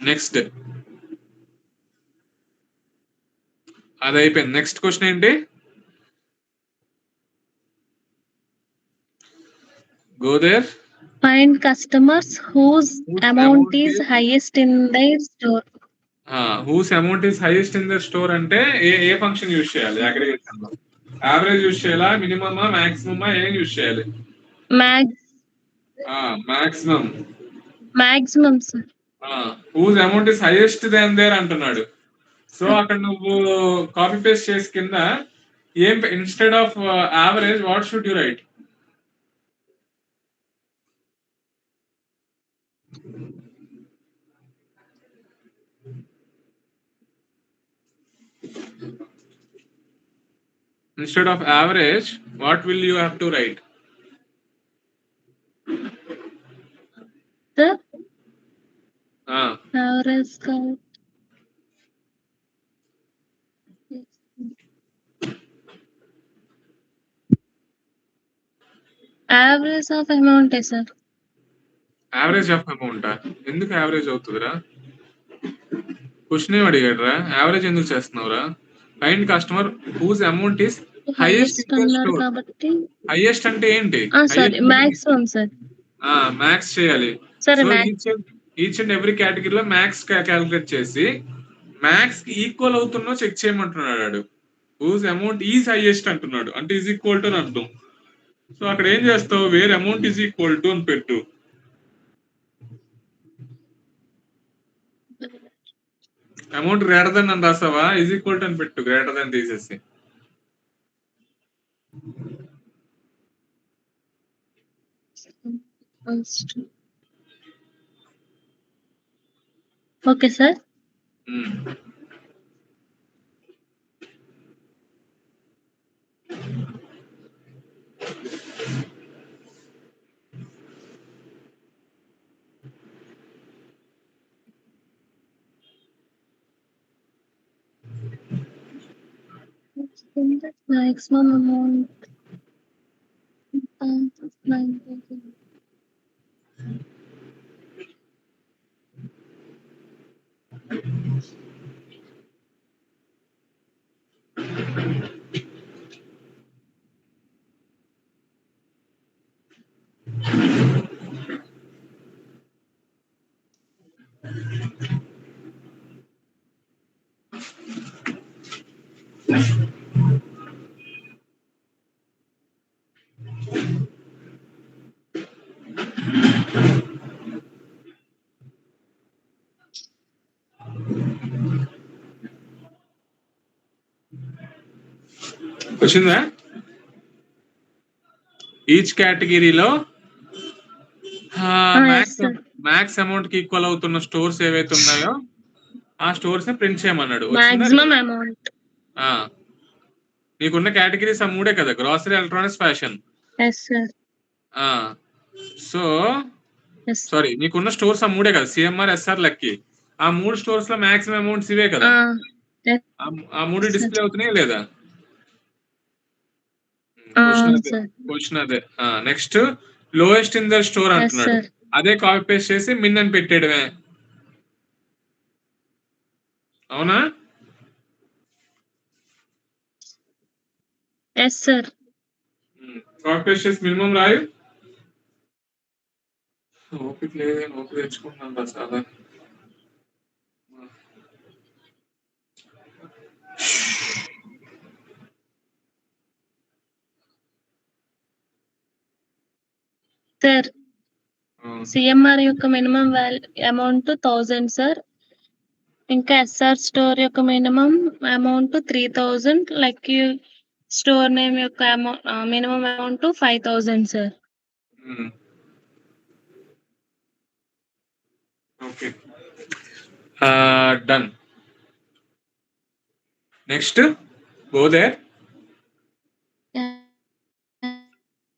[SPEAKER 1] Next అది అయిపోయింది. Next question ఏంటి? Go there.
[SPEAKER 7] Find customers whose amount is highest in their store.
[SPEAKER 1] Whose amount is highest in the store అంటే ఏ function use చేయాలి? Aggregation లో average use చేయాలా, మినిమమా, మాక్సిమమా, ఏం యూజ్ చేయాలి?
[SPEAKER 7] Maximum, sir.
[SPEAKER 1] Whose amount is highest than there అంటున్నాడు. సో అక్కడ నువ్వు కాపీ పేస్ట్ చేసి కింద ఏం instead of average what should you write? Instead of average, what will you have to write?
[SPEAKER 7] Sir,
[SPEAKER 8] Average count. Average of amount, sir.
[SPEAKER 1] Average of అమౌంటా? ఎందుకు average అవుతుందిరా? Question ఏం అడిగాడురా? యావరేజ్ ఎందుకు చేస్తున్నావురా? Find customer whose amount is highest in the store.
[SPEAKER 8] కాబట్టి
[SPEAKER 1] highest అంటే ఏంటి?
[SPEAKER 8] Sorry maximum sir.
[SPEAKER 1] మ్యాక్స్ చేయాలి.
[SPEAKER 8] సరే,
[SPEAKER 1] ఈచ్ అండ్ ఎవ్రీ కేటగిరీలో మ్యాక్స్ క్యాలిక్యులేట్ చేసి మ్యాక్స్ కి ఈక్వల్ అవుతున్నో చెక్ చేయమంటున్నాడు. హూజ్ అమౌంట్ ఈజ్ హైయెస్ట్ అంటున్నాడు, అంటే ఈజ్ ఈక్వల్ టు అని అర్థం. సో అక్కడ ఏం చేస్తావు? Where amount is equal to అని పెట్టు. అమౌంట్ గ్రేటర్ దెన్ అని రాసావా? ఈజ్ ఈక్వల్ టు అని పెట్టు, గ్రేటర్ దెన్ తీసేసి.
[SPEAKER 8] Okay, sir. Maximum amount of 9,000.
[SPEAKER 1] వచ్చిందా? ఈచ్ కేటగిరీలో
[SPEAKER 8] Yes, sir.
[SPEAKER 1] మ్యాక్స్ అమౌంట్ కి ఈక్వల్ అవుతున్న స్టోర్స్ ఏవైతే ఉన్నాయో ఆ స్టోర్స్ ని ప్రింట్ చేయమన్నాడు. వచ్చిందా?
[SPEAKER 8] Maximum amount.
[SPEAKER 1] ఆ, నీకున్న కేటగిరీస్ ఆ మూడే కదా, grocery, electronics, fashion.
[SPEAKER 8] Yes, sir.
[SPEAKER 1] So
[SPEAKER 8] Yes.
[SPEAKER 1] Sorry, నీకున్న స్టోర్స్ ఆ మూడే కదా, సిఎంఆర్, ఎస్ఆర్, లక్కీ. ఆ 3 స్టోర్స్ లో మాక్సిమం అమౌంట్స్ ఇవే కదా.
[SPEAKER 8] Yes,
[SPEAKER 1] ఆ 3 డిస్ప్లే అవుతున్నాయి లేదా?
[SPEAKER 8] sir.
[SPEAKER 1] క్వశ్చన్ అదే. Next lowest in the store
[SPEAKER 8] Yes,
[SPEAKER 1] అంటున్నాడు.
[SPEAKER 8] sir.
[SPEAKER 1] అదే కాపీ పేస్ట్ చేసి మిన్ అని పెట్టేయడమే. అవునా?
[SPEAKER 8] Yes, sir.
[SPEAKER 1] కాపీ పేస్ట్ చేసి మినిమం రాయు. ఓపిక లేదు, ఓపిక తెచ్చుకుంటున్నాను రా చాలా.
[SPEAKER 8] Sir, CMR యొక్క మినిమం అమౌంట్ 1000 సార్. ఇంకా ఎస్ఆర్ స్టోర్ యొక్క minimum amount 3000. Lucky store name యొక్క minimum amount 5000 sir.
[SPEAKER 1] Okay, done. Next go there.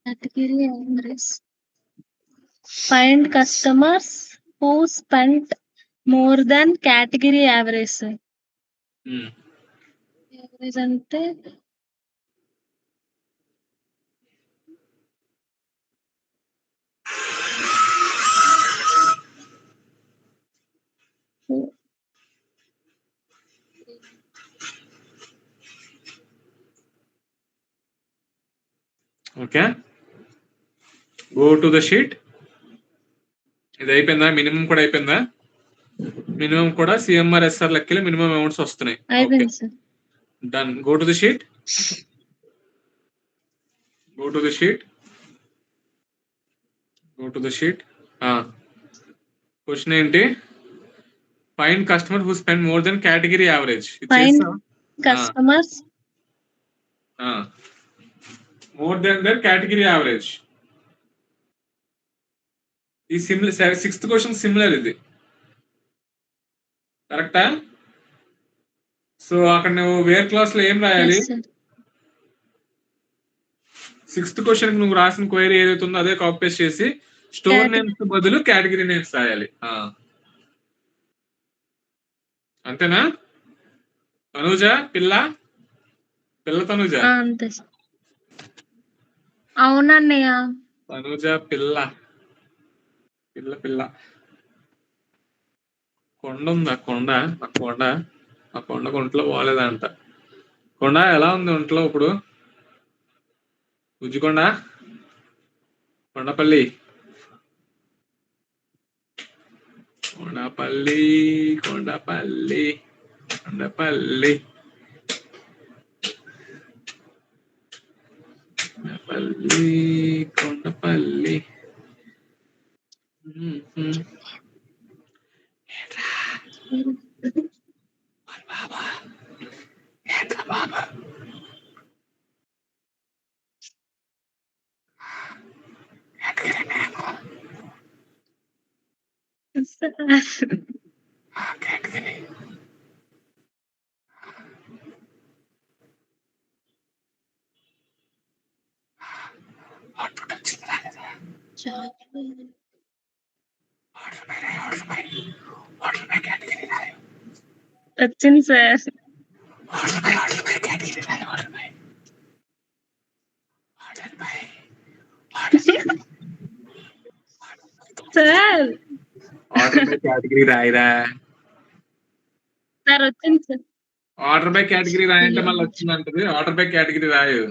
[SPEAKER 8] Category average. Find customers who spent more than category average, sir. Average అంటే
[SPEAKER 1] okay, go to the sheet. ఇది అయిపోయిందా? Minimum కూడా అయిపోయిందా? Minimum కూడా CMR, SR లెక్కలు minimum amounts వస్తున్నాయి.
[SPEAKER 8] అయిపోయింది sir.
[SPEAKER 1] Done. Go to the sheet. Go to the sheet. Go to the sheet. Question ఏంటి? Find customer who spend more than category average.
[SPEAKER 8] Find customers
[SPEAKER 1] more than their category average. ఈ similar 6th question similar, ఇది కరెక్టా? So అక్కడ నువ్వు wear class లో ఏం రాయాలి?
[SPEAKER 8] yes, sir.
[SPEAKER 1] 6th question నువ్వు రాసిన క్వైరీ ఏదైతే ఉందో అదే కాపీ పేస్ట్ చేసి స్టోర్ నేమ్స్ బదులు కేటగిరీ నేమ్స్ రాయాలి. అంతేనా? తనుజ పిల్ల తనుజ.
[SPEAKER 8] అంతే సార్. అవునన్నయ్య.
[SPEAKER 1] తనుజ పిల్ల కొండ ఉందా? ఆ కొండ ఒంట్లో పోలేదంట. కొండ ఎలా ఉంది ఒంట్లో ఇప్పుడు? ఉజ్జుకొండ, కొండపల్లి, కొండపల్లి, కొండపల్లి, కొండపల్లి, కొండపల్లి, కొండపల్లి. బాబా
[SPEAKER 8] వచ్చింది sir. Sir
[SPEAKER 1] order by category రాయిరా.
[SPEAKER 8] సార్ వచ్చింది సార్.
[SPEAKER 1] ఆర్డర్ బై కేటగిరీ రాయంటే మళ్ళీ వచ్చిందంటది. ఆర్డర్ బై కేటగిరీ రాయు.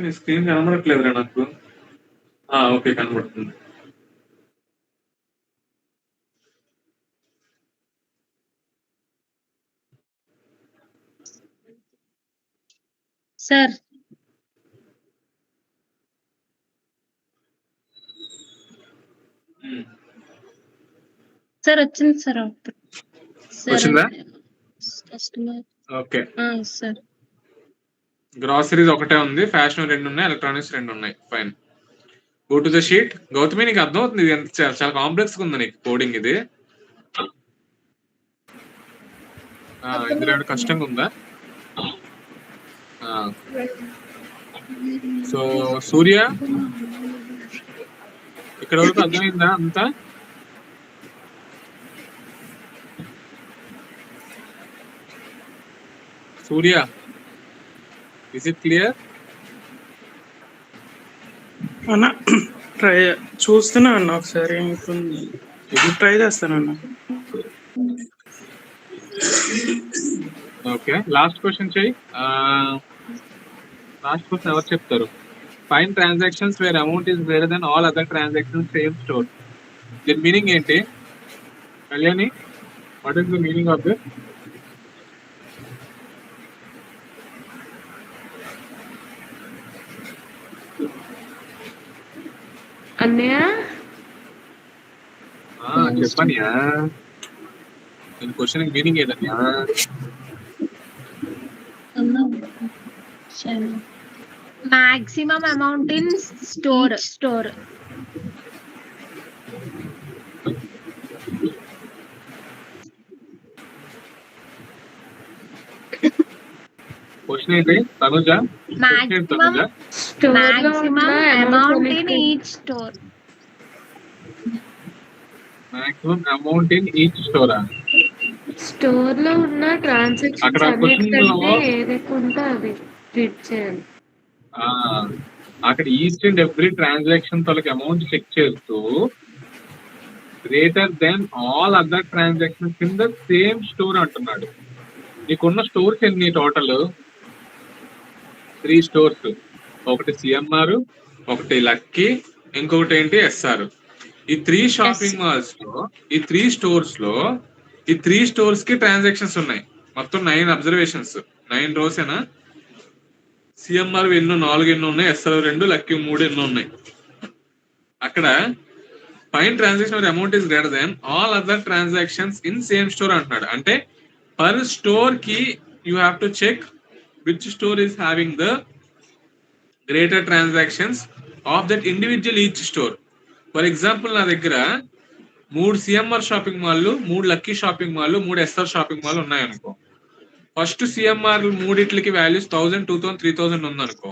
[SPEAKER 1] నీ స్క్రీన్ కనబడట్లేదురా నాకు. ఓకే కనబడుతుంది.
[SPEAKER 8] సార్ సార్ వచ్చింది సార్.
[SPEAKER 1] వచ్చిందా?
[SPEAKER 8] కస్టమర్.
[SPEAKER 1] ఓకే.
[SPEAKER 8] సార్
[SPEAKER 1] గ్రాసరీస్ ఒకటే ఉంది, ఫ్యాషన్ 2 ఉన్నాయి, ఎలక్ట్రానిక్స్ 2 ఉన్నాయి. Fine. Go to the sheet. Gautami నీకు అర్థం అవుతుంది, ఇది ఎంత చాలా కాంప్లెక్స్ ఉంది నీకు కోడింగ్ ఇది. ఇందులో ఏమైనా కష్టంగా ఉందా? సో సూర్య ఇక్కడ వరకు అర్థమైందా అంతా? Surya is it clear?
[SPEAKER 9] అన్న ట్రై చూస్తున్నా అన్న, ఒకసారి ట్రై చేస్తానన్నా.
[SPEAKER 1] ఓకే, లాస్ట్ క్వశ్చన్ చెయ్యి. లాస్ట్ క్వశ్చన్ ఎవరు చెప్తారు? Find transactions where amount is greater than all other transactions same store. దీని మీనింగ్ ఏంటి Kalyani? What is the meaning of this?
[SPEAKER 8] అన్నయ్య
[SPEAKER 1] చెప్పనియా, నేను క్వశ్చన్ మీనింగ్ ఏదన్యా?
[SPEAKER 8] Maximum amount in store.
[SPEAKER 1] Question ఏంటి Tanuja?
[SPEAKER 8] Maximum amount in each store.
[SPEAKER 1] Maximum amount in each స్టోరా?
[SPEAKER 8] Store లో ఉన్న ట్రాన్సాక్షన్స్
[SPEAKER 1] అక్కడ క్వశ్చన్
[SPEAKER 8] ఏదైతే ఉందో అది రీడ్ చేయాలి.
[SPEAKER 1] అక్కడ ఈచ్ అండ్ ఎవ్రీ ట్రాన్సాక్షన్ తోలకి అమౌంట్ చెక్ చేస్తూ greater than all other transactions in the same store అంటున్నాడు. నీకున్న స్టోర్స్ ఎన్ని టోటల్? 3 స్టోర్స్. ఒకటి సిఎంఆర్, ఒకటి లక్కీ, ఇంకొకటి ఏంటి ఎస్ఆర్. ఈ 3 షాపింగ్ మాల్స్ లో, ఈ 3 స్టోర్స్ లో, ఈ 3 స్టోర్స్ కి ట్రాన్సాక్షన్స్ ఉన్నాయి. మొత్తం 9 అబ్జర్వేషన్స్, 9 రోస్ ఏనా? సిఎంఆర్ ఎన్నో 4 ఎన్నో ఉన్నాయి, ఎస్ఆర్ 2, లక్కీ 3 ఎన్నో ఉన్నాయి. అక్కడ find transaction amount is greater than all other transactions in same store అంటున్నాడు. అంటే పర్ స్టోర్ కి you have to check which store is having the greater transactions of that individual each store. For example నా దగ్గర 3 CMR shopping mall, 3 Lucky shopping mall, 3 SR shopping mall ఉన్నాయనుకో. First CMR 3 values 1000, 2000, 3000 ఉందనుకో.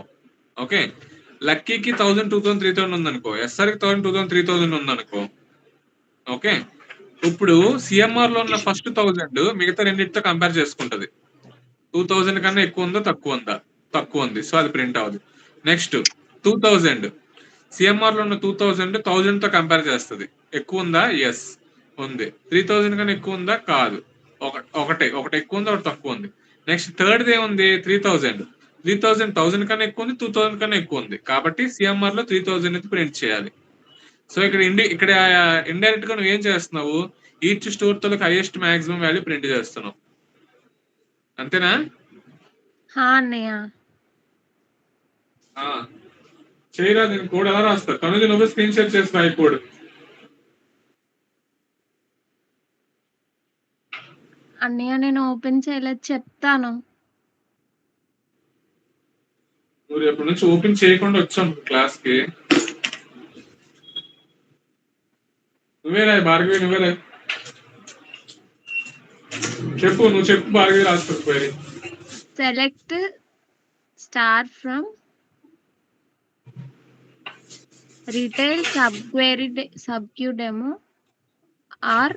[SPEAKER 1] Okay, లక్కీకి 1000, 2000, 3000 ఉందనుకో, ఎస్ఆర్కి 1000, 2000, 3000 ఉందనుకో. Okay, ఇప్పుడు CMR లో ఉన్న first 1000 మిగతా రెండింటితో కంపేర్ చేసుకుంటది. 2000 కన్నా ఎక్కువ ఉందా తక్కువ ఉందా? తక్కువ ఉంది, సో అది ప్రింట్ అవ్వదు. నెక్స్ట్ 2000 సిఎంఆర్ లో ఉన్న 2000 1000 తో కంపేర్ చేస్తుంది. ఎక్కువ ఉందా? ఎస్ ఉంది. 3000 కన్నా ఎక్కువ ఉందా? కాదు. ఒకటి ఎక్కువ ఉంది, ఒకటి తక్కువ ఉంది. నెక్స్ట్ థర్డ్ ఏముంది 3000. 3000 కన్నా ఎక్కువ ఉంది, 2000 కన్నా ఎక్కువ ఉంది. కాబట్టి సిఎంఆర్ లో 3000 అయితే ప్రింట్ చేయాలి. సో ఇక్కడ ఇండైరెక్ట్ గా నువ్వు ఏం చేస్తున్నావు, ఈచ్ స్టోర్ తో హైయెస్ట్ మాక్సిమం వాల్యూ ప్రింట్ చేస్తున్నావు. అంతేనా?
[SPEAKER 8] అన్నయ్య.
[SPEAKER 1] చేయరా, నేను కోడ్ ఎలా రాస్తా? తనుజ నువ్వు స్క్రీన్ షేర్ చేస్తా ఈ కోడ్.
[SPEAKER 8] అన్నయ్య నేను ఓపెన్ చేయలేదు, చెప్తాను.
[SPEAKER 1] నువ్వు రేపటి నుంచి ఓపెన్ చేయకుండా వచ్చాను క్లాస్ కి. నువ్వేరా భార్గవి, నువ్వేరా చెప్పు, నువ్వు చెప్పు భార్గవి రాసుకోకపోయి.
[SPEAKER 8] Select star from retail sub Q demo R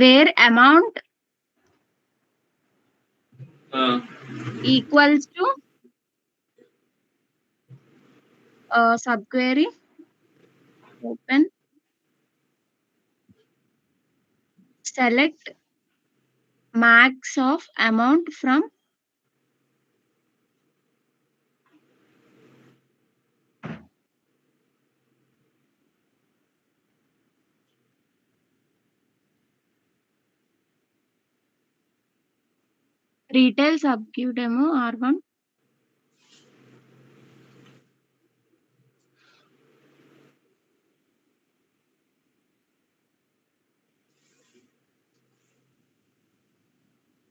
[SPEAKER 8] where amount equals to subquery open, select max of amount from retail sub queue demo R1.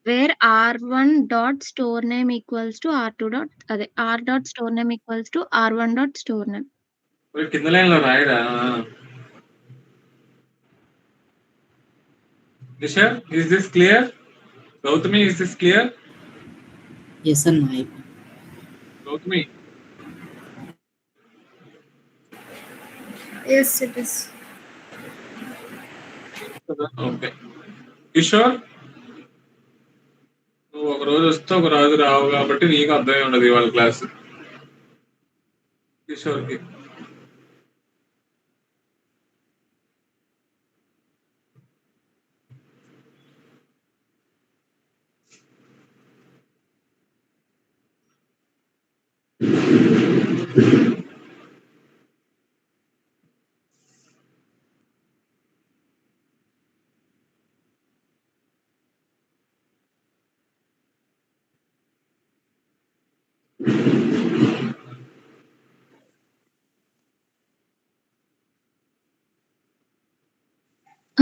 [SPEAKER 8] Where R1 dot store name equals to R2 dot R dot store name equals to R1 dot store name.
[SPEAKER 1] కింద line లో రాయరా. Nisha, is this clear? Gautami, is this clear?
[SPEAKER 5] Yes, Anna.
[SPEAKER 1] Gautami.
[SPEAKER 2] Yes, it is.
[SPEAKER 1] Okay. Kishore, నువ్వు ఒక రోజు వస్తే ఒక రోజు రావు కాబట్టి నీకు అర్థమై ఉండదు ఇవాళ క్లాస్. కిషోర్కి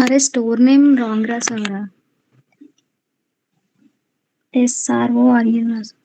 [SPEAKER 7] అరే స్టోర్ నేమ్ రాంగ్ రాసావరా. SROREN రాసా.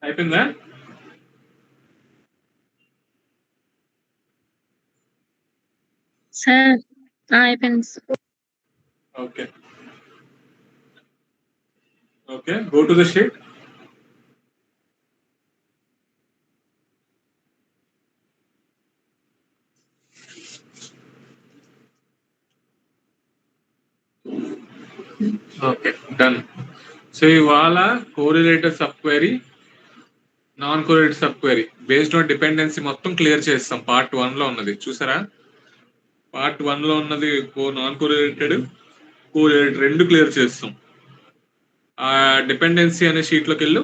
[SPEAKER 1] అయిపోయిందా?
[SPEAKER 7] సార్ అయిపోయింది sir.
[SPEAKER 1] Okay okay, go to the sheet. Okay, done. So ఇవాళ correlated sub query, non correlated sub query based on dependency మొత్తం క్లియర్ చేస్తాం. పార్ట్ 1 లో ఉన్నది చూసారా? పార్ట్ 1 లో ఉన్నది నాన్ కోరిలేటెడ్, కోరిలేటెడ్ రెండు క్లియర్ చేస్తాం. ఆ డిపెండెన్సీ అనే షీట్ లోకి వెళ్ళు.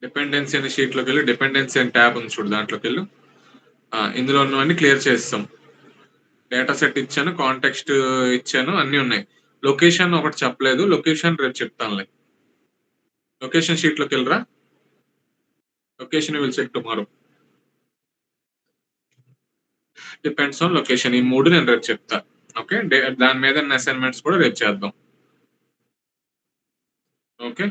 [SPEAKER 1] డిపెండెన్సీ అనే షీట్ లోకి వెళ్ళి డిపెండెన్సీ అని ట్యాబ్ ఉంది చూడు, దాంట్లోకి వెళ్ళు. ఇందులో ఉన్నవన్నీ క్లియర్ చేస్తాం. డేటా సెట్ ఇచ్చాను, కాంటెక్స్ట్ ఇచ్చాను, అన్ని ఉన్నాయి. లొకేషన్ ఒకటి చెప్పలేదు, లొకేషన్ రేపు చెప్తానులే. లొకేషన్ షీట్ లోకి వెళ్ళరా. Location will check tomorrow. Depends on location, ఈ 3 నేను రేపు చెప్తా. ఓకే, దాని మీద అసైన్మెంట్స్ కూడా రేపు చేద్దాం. ఓకే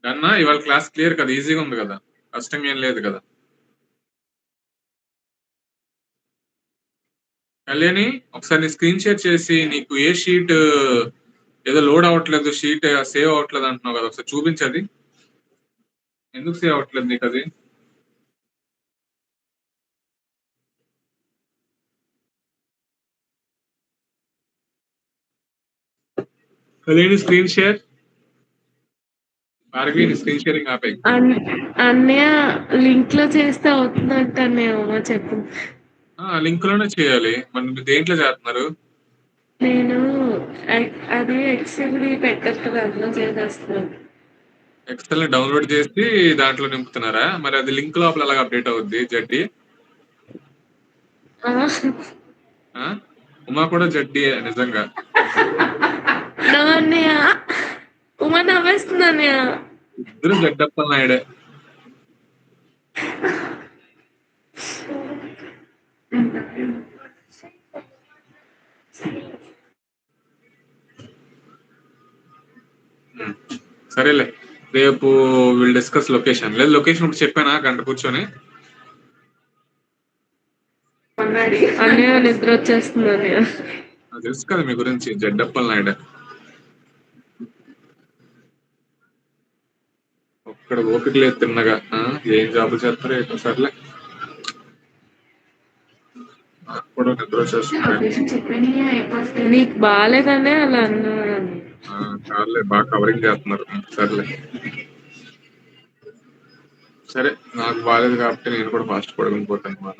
[SPEAKER 1] డన్నా. ఇవాళ క్లాస్ క్లియర్ కదా, ఈజీగా ఉంది కదా, కష్టంగా ఏం లేదు కదా. కళ్యాణి ఒకసారి నీ స్క్రీన్ షేర్ చేసి, నీకు ఏ షీట్ ఏదో లోడ్ అవ్వట్లేదు, షీట్ సేవ్ అవ్వట్లేదు అంటున్నావు కదా, ఒకసారి చూపించది. ఎందుకు సేవ్ అవ్వట్లేదు నీకు అది? Kalyani screen share. Bhargavi screen sharing ఆపే.
[SPEAKER 10] అన్నయ్య లింక్ లో చేస్తే అవుతుందంట అన్నయ్య, చెప్పు.
[SPEAKER 1] లింక్ లోనే చేయాలి. మరి దేంట్లో చేస్తున్నారు?
[SPEAKER 10] నేను అది ఎక్సెల్ పెట్టేస్తుంది, అందులో చేసేస్తున్నాను.
[SPEAKER 1] ఎక్సెల్ ని డౌన్లోడ్ చేసి దాంట్లో నింపుతున్నారా? మరి అది లింక్ లోపల ఎలాగ అప్డేట్ అవుద్ది జడ్డి? ఉమా కూడా జడ్డి నిజంగా.
[SPEAKER 10] అన్నయ్య ఉమా నవ్వేస్తుంది అన్నయ్య.
[SPEAKER 1] ఇద్దరు జడ్డప్ప నాయుడే. సరేలే, రేపు విల్ డిస్కస్ లొకేషన్. లేదు లొకేషన్ ఇప్పుడు చెప్పానా గంట కూర్చొని?
[SPEAKER 10] అన్నయ్య నిద్ర వచ్చేస్తుంది అన్నయ్య.
[SPEAKER 1] తెలుసు కదా మీ గురించి, జడ్డప్పల్ నాయుడు. ఒక్కడ ఓపిక లేదు తిన్నగా. ఏం జాబ్ చేస్తారో ఏంటో. సర్లే, కూడా నిద్ర వచ్చేస్తుంది.
[SPEAKER 10] నీకు బాగాలేదనే అలా అన్నాను.
[SPEAKER 1] సర్లే, బాగా కవరింగ్ చేస్తున్నారు. సర్లే సరే, నాకు బాగాలేదు కాబట్టి నేను కూడా ఫాస్ట్ పడుకుని పోతాను అన్నమాట.